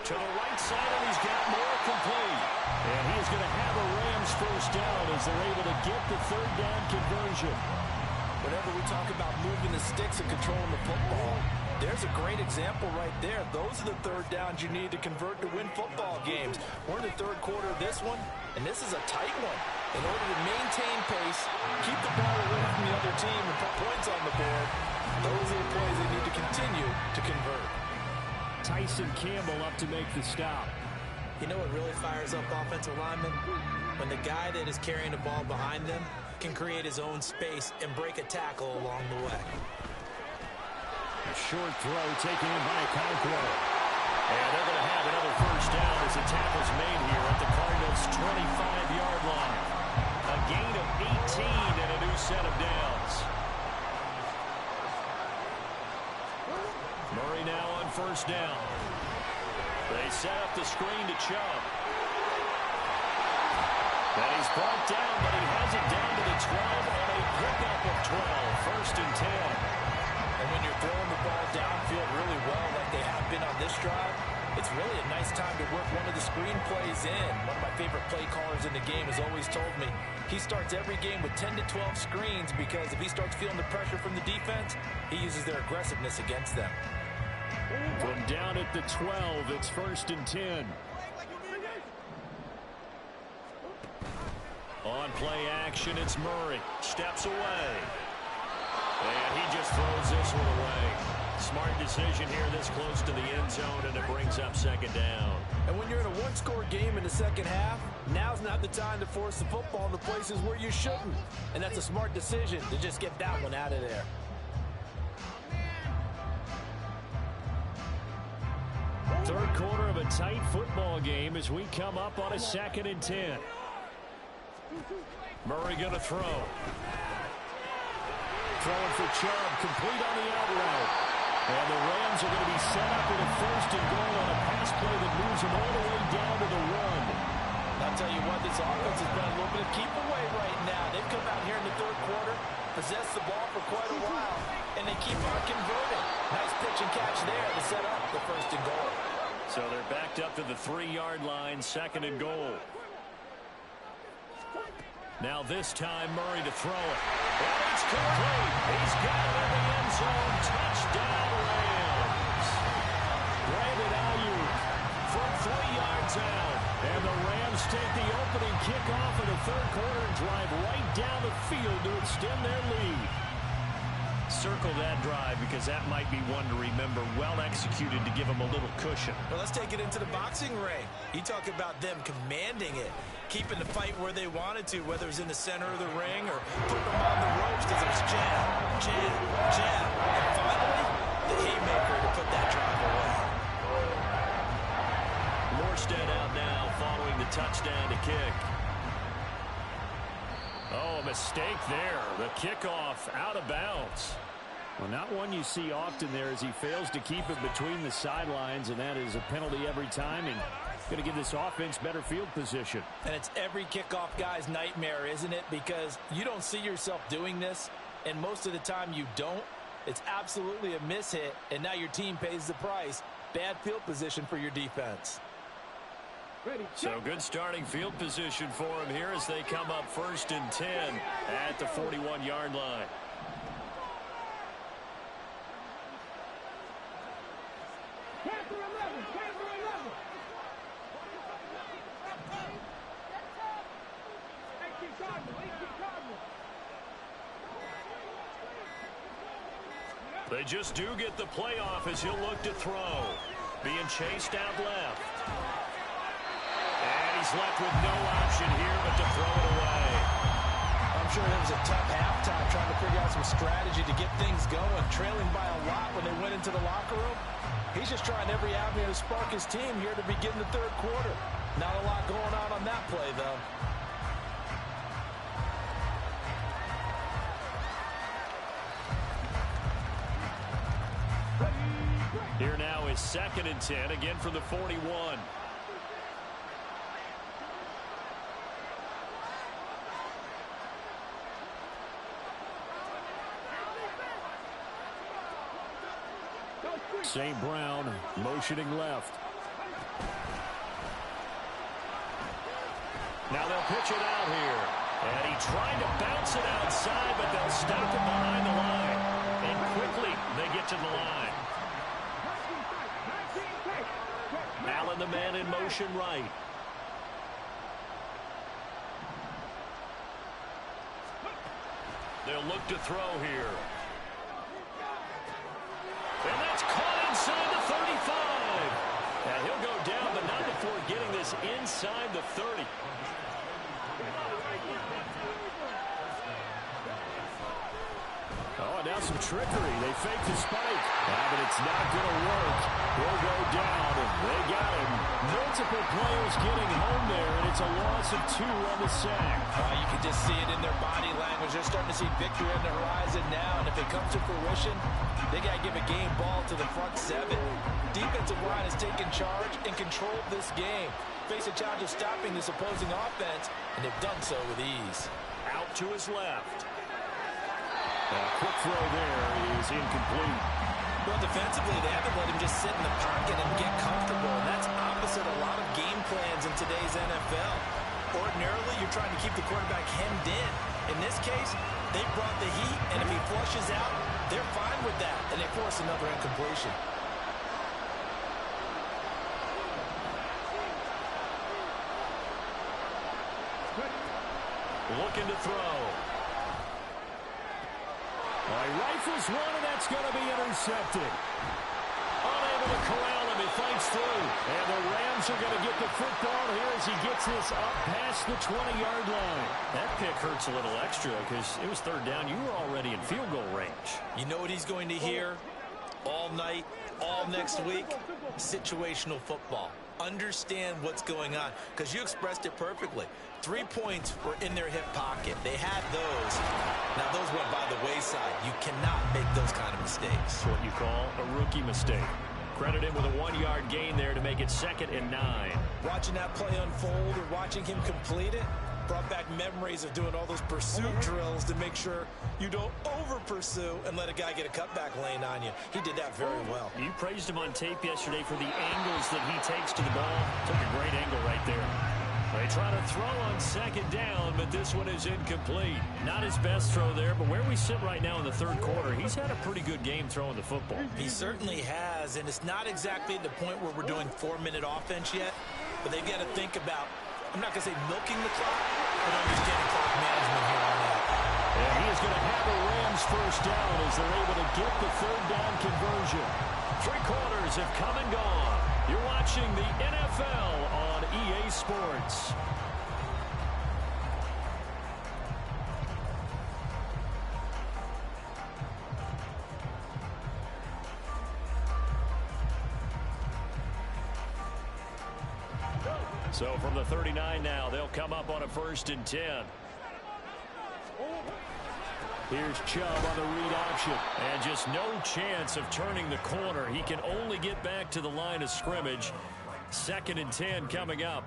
To the right side, and he's got more complete. And he is going to have a Rams first down as they're able to get the 3rd down conversion. Whenever we talk about moving the sticks and controlling the football, there's a great example right there. Those are the 3rd downs you need to convert to win football games. We're in the 3rd quarter of this one, and this is a tight one. In order to maintain pace, keep the ball away from the other team, and put points on the board, those are the plays they need to continue to convert. Tyson Campbell up to make the stop. You know what really fires up offensive linemen? When the guy that is carrying the ball behind them can create his own space and break a tackle along the way. A short throw taken in by Okonkwo. And they're going to have another first down as the tackle's made here at the Cardinals' 25-yard line. A gain of 18 and a new set of downs. Murray now on first down. They set up the screen to Chubb. And he's brought down, but he has it down to the 12 on a pickup of 12. 1st and 10. And when you're throwing the ball downfield really well like they have been on this drive, it's really a nice time to work one of the screen plays in. One of my favorite play callers in the game has always told me he starts every game with 10 to 12 screens because if he starts feeling the pressure from the defense, he uses their aggressiveness against them. From down at the 12, it's 1st and 10. On play action, it's Murray. Steps away. And he just throws this one away. Smart decision here this close to the end zone, and it brings up 2nd down. And when you're in a one-score game in the 2nd half, now's not the time to force the football in the places where you shouldn't. And that's a smart decision to just get that one out of there. Third quarter of a tight football game as we come up on a 2nd and 10. Murray going to throw. Throwing for Chubb, complete on the out route. And the Rams are going to be set up with a 1st and goal on a pass play that moves them all the way down to the 1. I'll tell you what, this offense has been a little bit of keep away right now. They've come out here in the 3rd quarter, possessed the ball for quite a while, and they keep on converting. Nice pitch and catch there to set up the 1st and goal. So they're backed up to the 3-yard line, 2nd and goal. Now this time, Murray to throw it. And it's complete. He's got it in the end zone. Touchdown, Rams. Brandon Ayuk from 3 yards out. And the Rams take the opening kickoff of the 3rd quarter and drive right down the field to extend their lead. Circle that drive because that might be one to remember. Well executed to give them a little cushion. Well, let's take it into the boxing ring. You talk about them commanding it, keeping the fight where they wanted to, whether it's in the center of the ring or putting them on the ropes because it was jab, jab, jab. And finally, the haymaker to put that drive away. Morstead out now following the touchdown to kick. Oh, a mistake there. The kickoff out of bounds. Well, not one you see often there as he fails to keep it between the sidelines, and that is a penalty every time. And going to give this offense better field position. And it's every kickoff guy's nightmare, isn't it? Because you don't see yourself doing this, and most of the time you don't. It's absolutely a mishit, and now your team pays the price. Bad field position for your defense. So good starting field position for him here as they come up 1st and 10 at the 41-yard line. Panther 11. They just do get the playoff as he'll look to throw. Being chased out left. And he's left with no option here but to throw it away. I'm sure it was a tough halftime trying to figure out some strategy to get things going, trailing by a lot when they went into the locker room. He's just trying every avenue to spark his team here to begin the third quarter. Not a lot going on that play, though. Here now is 2nd and 10, again from the 41. St. Brown motioning left. Now they'll pitch it out here. And he tried to bounce it outside, but they'll stop it behind the line. And quickly they get to the line. Allen, the man in motion right. They'll look to throw here. And that's caught inside the 35. And he'll go down, but not before getting this inside the 30. Oh, now some trickery. They fake the spike. But it's not going to work. He'll go down, and they got him. Multiple players getting home there, and it's a loss of 2 on the sack. You can just see it in their body language. They're starting to see victory on the horizon now, and if it comes to fruition, they got to give a game ball to the front 7. Defensive line has taken charge and controlled this game. Face a challenge of stopping this opposing offense, and they've done so with ease. Out to his left. A quick throw there is incomplete. Well, defensively, they haven't let him just sit in the pocket and get comfortable. And that's opposite a lot of game plans in today's NFL. Ordinarily, you're trying to keep the quarterback hemmed in. In this case, they brought the heat, and if he flushes out, they're fine with that, and they force another incompletion. Looking to throw. He rifles one, and that's going to be intercepted. Unable to corral him. He fights through. And the Rams are going to get the football here as he gets this up past the 20-yard line. That pick hurts a little extra because it was 3rd down. You were already in field goal range. You know what he's going to hear all night, all next week? Situational football. Understand what's going on, because you expressed it perfectly. 3 points were in their hip pocket. They had those. Now, those went by the wayside. You cannot make those kind of mistakes. That's what you call a rookie mistake. Credit him with a 1-yard gain there to make it 2nd and 9. Watching that play unfold or watching him complete it brought back memories of doing all those pursuit drills to make sure you don't over-pursue and let a guy get a cutback lane on you. He did that very well. You praised him on tape yesterday for the angles that he takes to the ball. Took a great angle right there. They try to throw on 2nd down, but this one is incomplete. Not his best throw there, but where we sit right now in the 3rd quarter, he's had a pretty good game throwing the football. He certainly has, and it's not exactly at the point where we're doing 4-minute offense yet, but they've got to think about, I'm not going to say milking the clock, but understanding clock management here on out. And he is going to have the Rams 1st down as they're able to get the 3rd down conversion. 3 quarters have come and gone. You're watching the NFL on EA Sports. So from the 39 now, they'll come up on a 1st and 10. Here's Chubb on the read option. And just no chance of turning the corner. He can only get back to the line of scrimmage. 2nd and 10 coming up.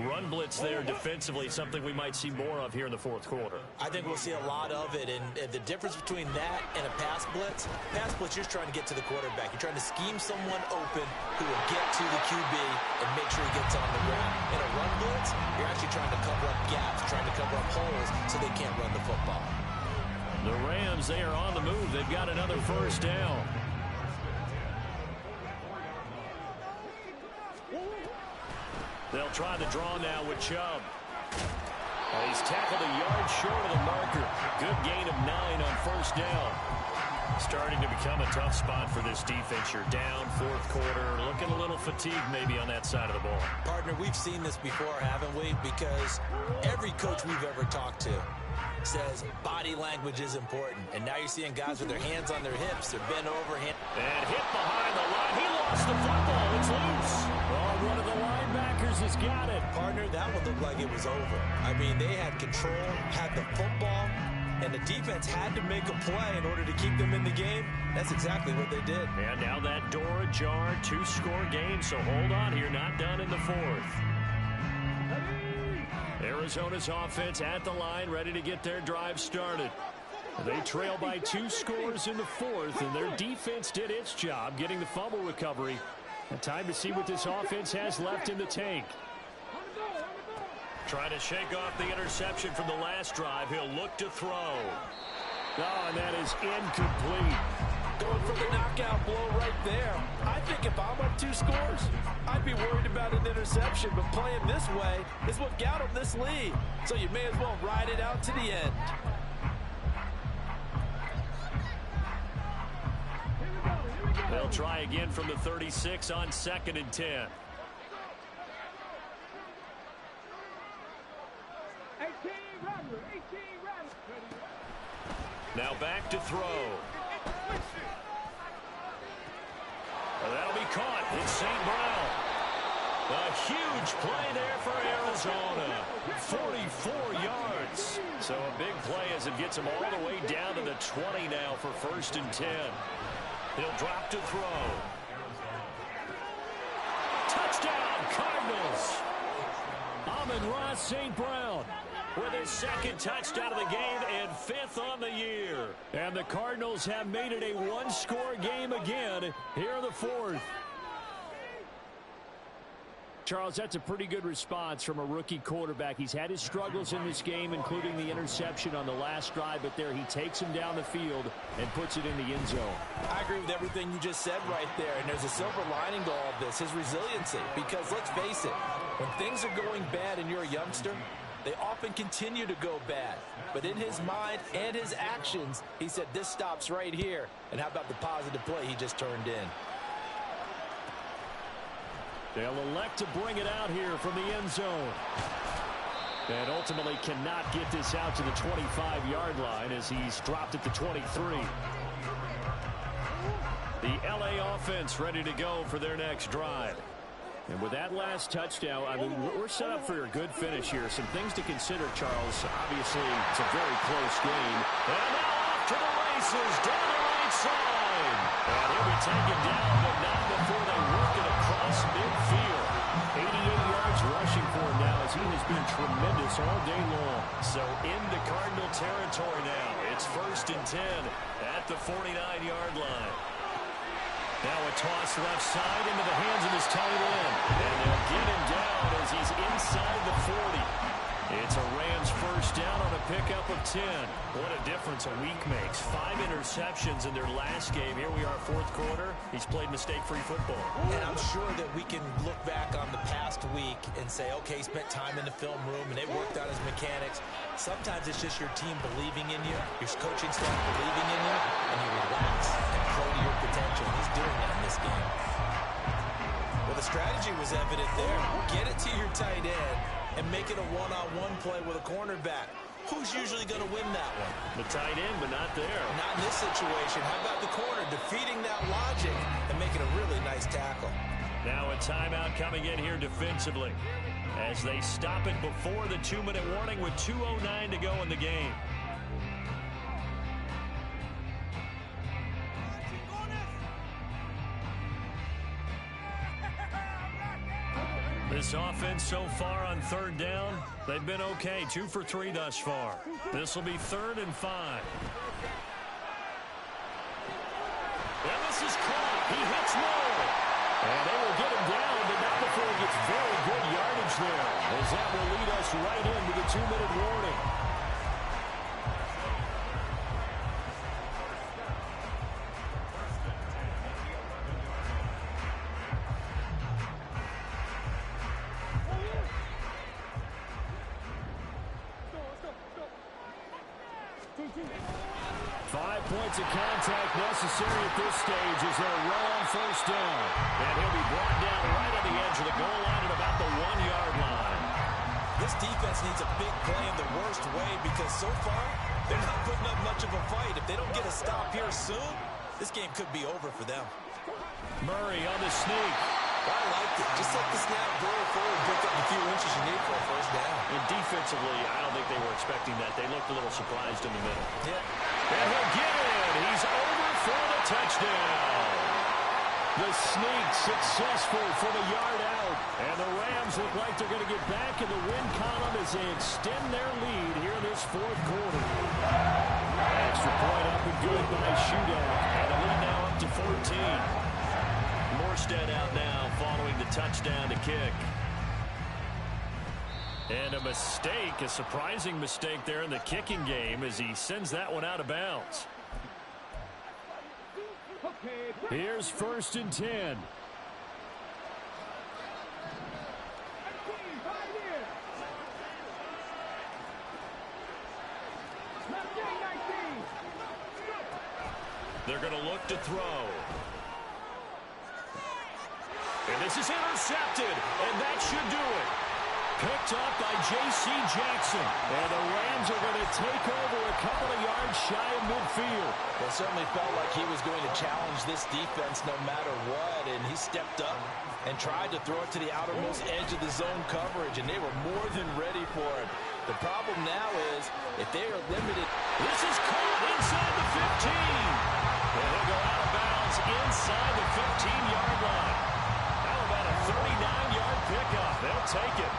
Run blitz there defensively, something we might see more of here in the 4th quarter. I think we'll see a lot of it, and the difference between that and a pass blitz, you're just trying to get to the quarterback. You're trying to scheme someone open who will get to the QB and make sure he gets on the ground. In a run blitz, you're actually trying to cover up gaps, trying to cover up holes so they can't run the football. The Rams, they are on the move. They've got another 1st down. They'll try the draw now with Chubb. He's tackled a yard short of the marker. Good gain of 9 on 1st down. Starting to become a tough spot for this defense. You're down fourth quarter, looking a little fatigued maybe on that side of the ball. Partner, we've seen this before, haven't we? Because every coach we've ever talked to says body language is important. And now you're seeing guys with their hands on their hips. They're bent over. And hit behind the line. He lost the football. It's loose. Oh, one of the linebackers has got it. Partner, that one looked like it was over. I mean, they had control, had the football, and the defense had to make a play in order to keep them in the game. That's exactly what they did. And now that door ajar, 2-score game, so hold on here, not done in the fourth. Arizona's offense at the line, ready to get their drive started. They trail by 2 scores in the fourth, and their defense did its job getting the fumble recovery. And time to see what this offense has left in the tank. Trying to shake off the interception from the last drive. He'll look to throw. Oh, and that is incomplete. Going for the knockout blow right there. I think if I'm up 2 scores, I'd be worried about an interception, but playing this way is what got them this lead. So you may as well ride it out to the end. They'll try again from the 36 on 2nd and 10. 18 Rattler. Now back to throw. Well, that'll be caught. It's St. Brown. A huge play there for Arizona. 44 yards. So a big play as it gets him all the way down to the 20 now for 1st and 10. He'll drop to throw. Touchdown, Cardinals. Amon-Ra St. Brown with his 2nd touchdown of the game and 5th on the year. And the Cardinals have made it a 1-score game again here in the 4th. Charles, that's a pretty good response from a rookie quarterback. He's had his struggles in this game, including the interception on the last drive, but there he takes him down the field and puts it in the end zone. I agree with everything you just said right there, and there's a silver lining to all of this, his resiliency. Because let's face it, when things are going bad and you're a youngster, they often continue to go bad. But in his mind and his actions, he said, this stops right here. And how about the positive play he just turned in? They'll elect to bring it out here from the end zone. And ultimately cannot get this out to the 25-yard line as he's dropped at the 23. The LA offense ready to go for their next drive. And with that last touchdown, I mean, we're set up for a good finish here. Some things to consider, Charles. Obviously, it's a very close game. And now off to the races, down the right side. And he'll be taken down, but not before they work it across midfield. 88 yards rushing for him now as he has been tremendous all day long. So into Cardinal territory now. It's 1st and 10 at the 49-yard line. Now a toss left side into the hands of his tight end. And they'll get him down as he's inside the 40. It's a Rams first down on a pickup of 10. What a difference a week makes. 5 interceptions in their last game. Here we are, 4th quarter. He's played mistake-free football. And I'm sure that we can look back on the past week and say, okay, he spent time in the film room and they worked on his mechanics. Sometimes it's just your team believing in you, your coaching staff believing in you, and you relax and play to your potential. He's doing that in this game. Well, the strategy was evident there. Get it to your tight end and make it a one-on-one play with a cornerback. Who's usually going to win that one? The tight end, but not there. Not in this situation. How about the corner defeating that logic and making a really nice tackle? Now a timeout coming in here defensively as they stop it before the 2-minute warning with 2:09 to go in the game. This offense so far on 3rd down, they've been okay. 2 for 3 thus far. This will be 3rd and 5. And this is caught. He hits low. And they will get him down, but not before he gets very good yardage there, as that will lead us right into the 2-minute warning. 5 points of contact necessary at this stage as they're well on first down. And he'll be brought down right on the edge of the goal line at about the 1-yard line. This defense needs a big play in the worst way because so far, they're not putting up much of a fight. If they don't get a stop here soon, this game could be over for them. Murray on the sneak. I liked it. Just let the snap go forward, pick up a few inches you need for a first down. And defensively, I don't think they were expecting that. They looked a little surprised in the middle. Yeah. And he'll get it. He's over for the touchdown. The sneak successful for the yard out. And the Rams look like they're going to get back in the win column as they extend their lead here in this fourth quarter. Extra point up and good by Shootout. And the lead now up to 14. Morstead out now following the touchdown to kick. And a mistake, a surprising mistake there in the kicking game as he sends that one out of bounds. Here's 1st and 10. They're going to look to throw. And this is intercepted, and that should do it. Picked up by J.C. Jackson. And the Rams are going to take over a couple of yards shy of midfield. Well, it certainly felt like he was going to challenge this defense no matter what, and he stepped up and tried to throw it to the outermost edge of the zone coverage, and they were more than ready for it. The problem now is if they are limited. This is caught inside the 15. And he'll go out of bounds inside the 15-yard line. How about a 39-yard pickup? They'll take it.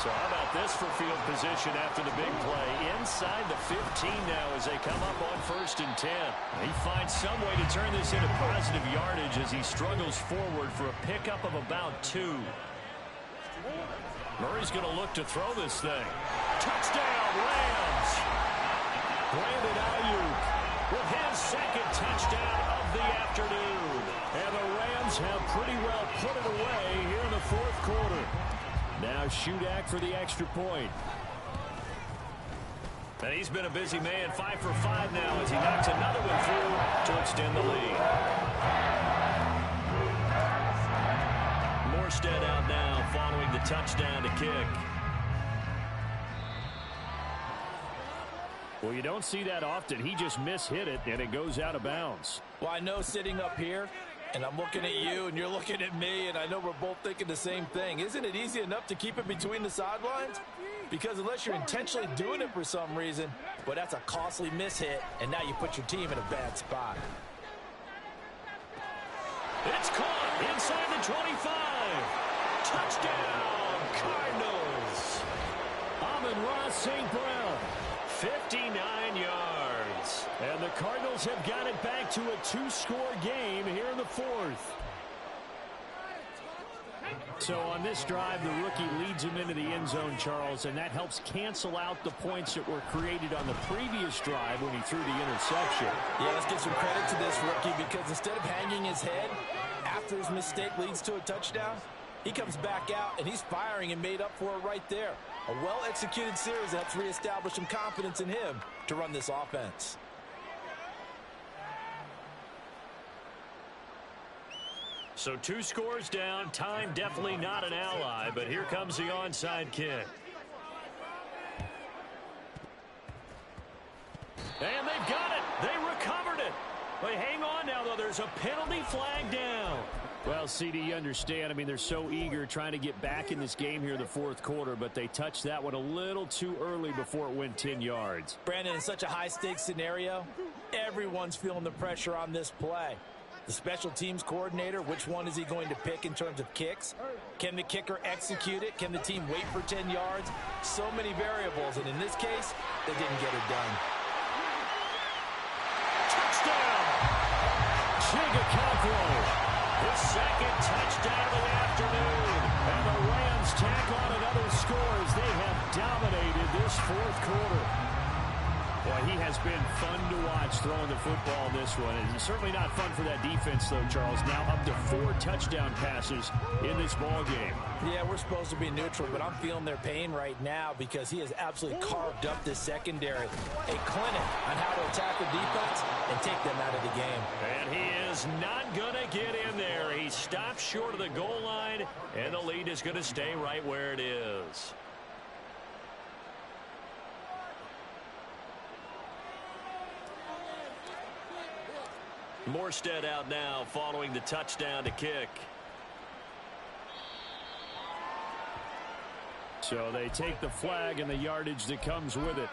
So how about this for field position after the big play? Inside the 15 now as they come up on 1st and 10. He finds some way to turn this into positive yardage as he struggles forward for a pickup of about 2. Murray's going to look to throw this thing. Touchdown, Rams! Brandon Ayuk with his 2nd touchdown of the afternoon. And the Rams have pretty well put it away here in the 4th quarter. Now Shootak for the extra point. And he's been a busy man, 5 for 5 now as he knocks another one through to extend the lead. Morstead out now following the touchdown to kick. Well, you don't see that often. He just mishit it, and it goes out of bounds. Well, I know sitting up here, and I'm looking at you, and you're looking at me, and I know we're both thinking the same thing. Isn't it easy enough to keep it between the sidelines? Because unless you're intentionally doing it for some reason, well, that's a costly mishit, and now you put your team in a bad spot. It's caught inside the 25. Touchdown, Cardinals. Amon-Ra St. Brown. 59 yards. And the Cardinals have got it back to a 2-score game here in the 4th. So on this drive, the rookie leads him into the end zone, Charles, and that helps cancel out the points that were created on the previous drive when he threw the interception. Yeah, let's give some credit to this rookie because instead of hanging his head after his mistake leads to a touchdown, he comes back out and he's firing and made up for it right there. A well-executed series that helps reestablish some confidence in him to run this offense. So 2 scores down. Time definitely not an ally, but here comes the onside kick. And they've got it. They recovered it. But hang on now, though. There's a penalty flag down. Well, CD, you understand. I mean, they're so eager trying to get back in this game here in the 4th quarter, but they touched that one a little too early before it went 10 yards. Brandon, in such a high-stakes scenario, everyone's feeling the pressure on this play. The special teams coordinator, which one is he going to pick in terms of kicks? Can the kicker execute it? Can the team wait for 10 yards? So many variables, and in this case, they didn't get it done. Touchdown! Chigga His 2nd touchdown of the afternoon. And the Rams tack on another score as they have dominated this 4th quarter. Well, he has been fun to watch throwing the football in this one. It's certainly not fun for that defense, though, Charles. Now up to 4 touchdown passes in this ball game. Yeah, we're supposed to be neutral, but I'm feeling their pain right now because he has absolutely carved up this secondary. A clinic on how to attack the defense and take them out of the game. And he is not going to get in there. He stops short of the goal line, and the lead is going to stay right where it is. Morstead out now following the touchdown to kick. So they take the flag and the yardage that comes with it.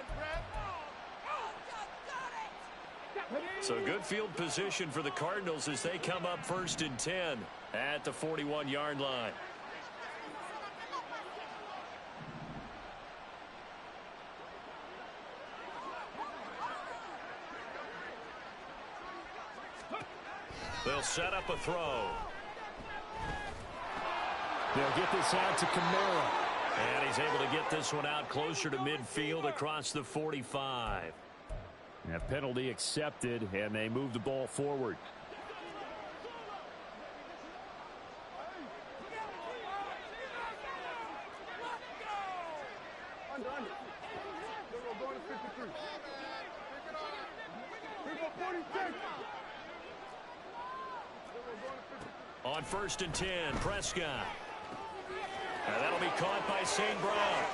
So good field position for the Cardinals as they come up 1st and 10 at the 41-yard line. They'll set up a throw. They'll get this out to Kamara. And he's able to get this one out closer to midfield across the 45. That penalty accepted, and they move the ball forward. On 1st and 10, Prescott. And that'll be caught by St. Brown.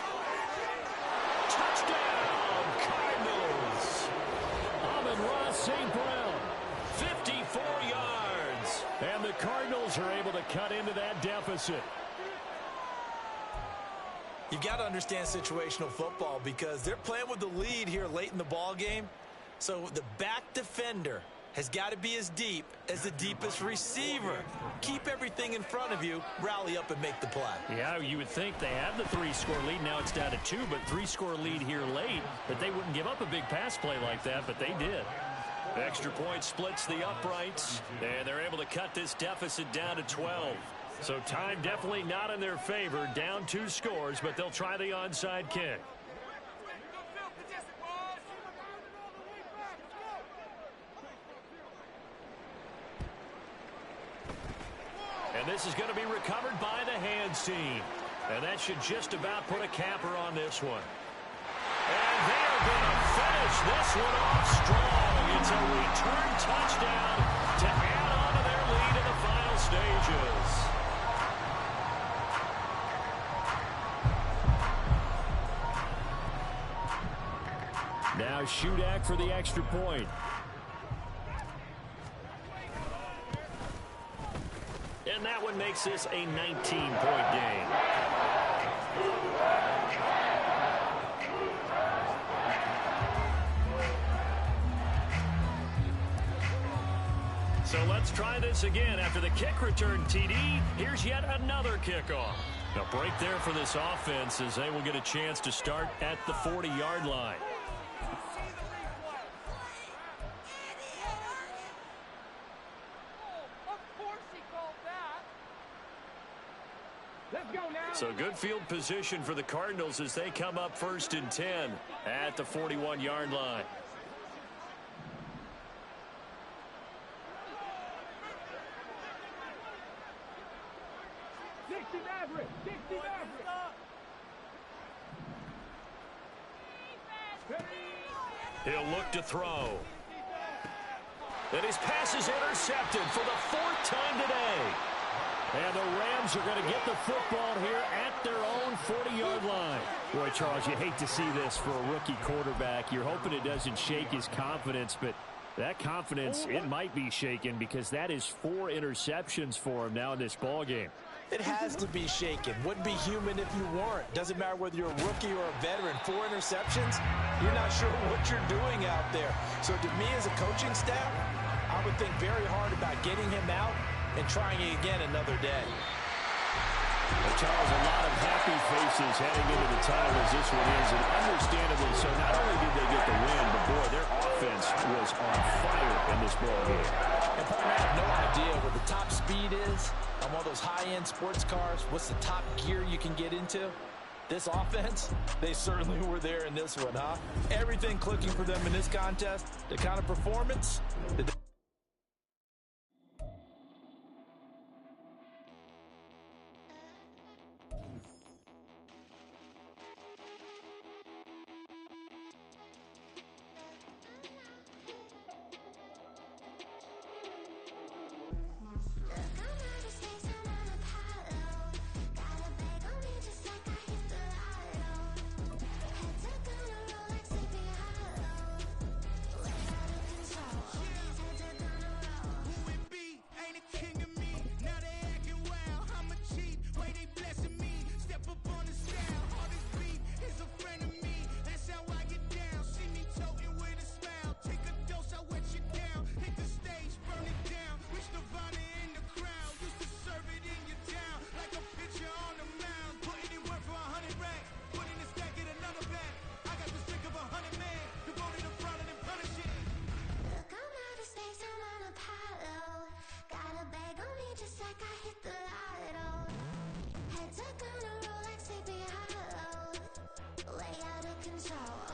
Touchdown, Cardinals. Amon-Ra St. Brown, 54 yards. And the Cardinals are able to cut into that deficit. You've got to understand situational football because they're playing with the lead here late in the ball game. So the back defender has got to be as deep as the deepest receiver. Keep everything in front of you, rally up and make the play. Yeah, you would think they have the 3-score lead. Now it's down to 2, but 3-score lead here late. But they wouldn't give up a big pass play like that, but they did. The extra point splits the uprights, and they're able to cut this deficit down to 12. So time definitely not in their favor. Down 2 scores, but they'll try the onside kick. And this is going to be recovered by the hands team. And that should just about put a capper on this one. And they are going to finish this one off strong. It's a return touchdown to add on to their lead in the final stages. Now Shudak for the extra point. And that one makes this a 19-point game. So let's try this again. After the kick return TD, here's yet another kickoff. A break there for this offense as they will get a chance to start at the 40-yard line. So good field position for the Cardinals as they come up 1st and 10 at the 41-yard line. He'll look to throw. And his pass is intercepted for the 4th time today. And the Rams are going to get the football here at their own 40-yard line. Boy, Charles, you hate to see this for a rookie quarterback. You're hoping it doesn't shake his confidence, but that confidence, it might be shaken because that is 4 interceptions for him now in this ball game. It has to be shaken. Wouldn't be human if you weren't. Doesn't matter whether you're a rookie or a veteran. 4 interceptions, you're not sure what you're doing out there. So to me as a coaching staff, I would think very hard about getting him out and trying it again another day. Well, Charles, a lot of happy faces heading into the title as this one is, and understandably so. Not only did they get the win, but boy, their offense was on fire in this ball game. And I have no idea what the top speed is on one of those high-end sports cars. What's the top gear you can get into? This offense, they certainly were there in this one, huh? Everything clicking for them in this contest, the kind of performance that Heads are gonna roll like sleepy hollow. Way out of control.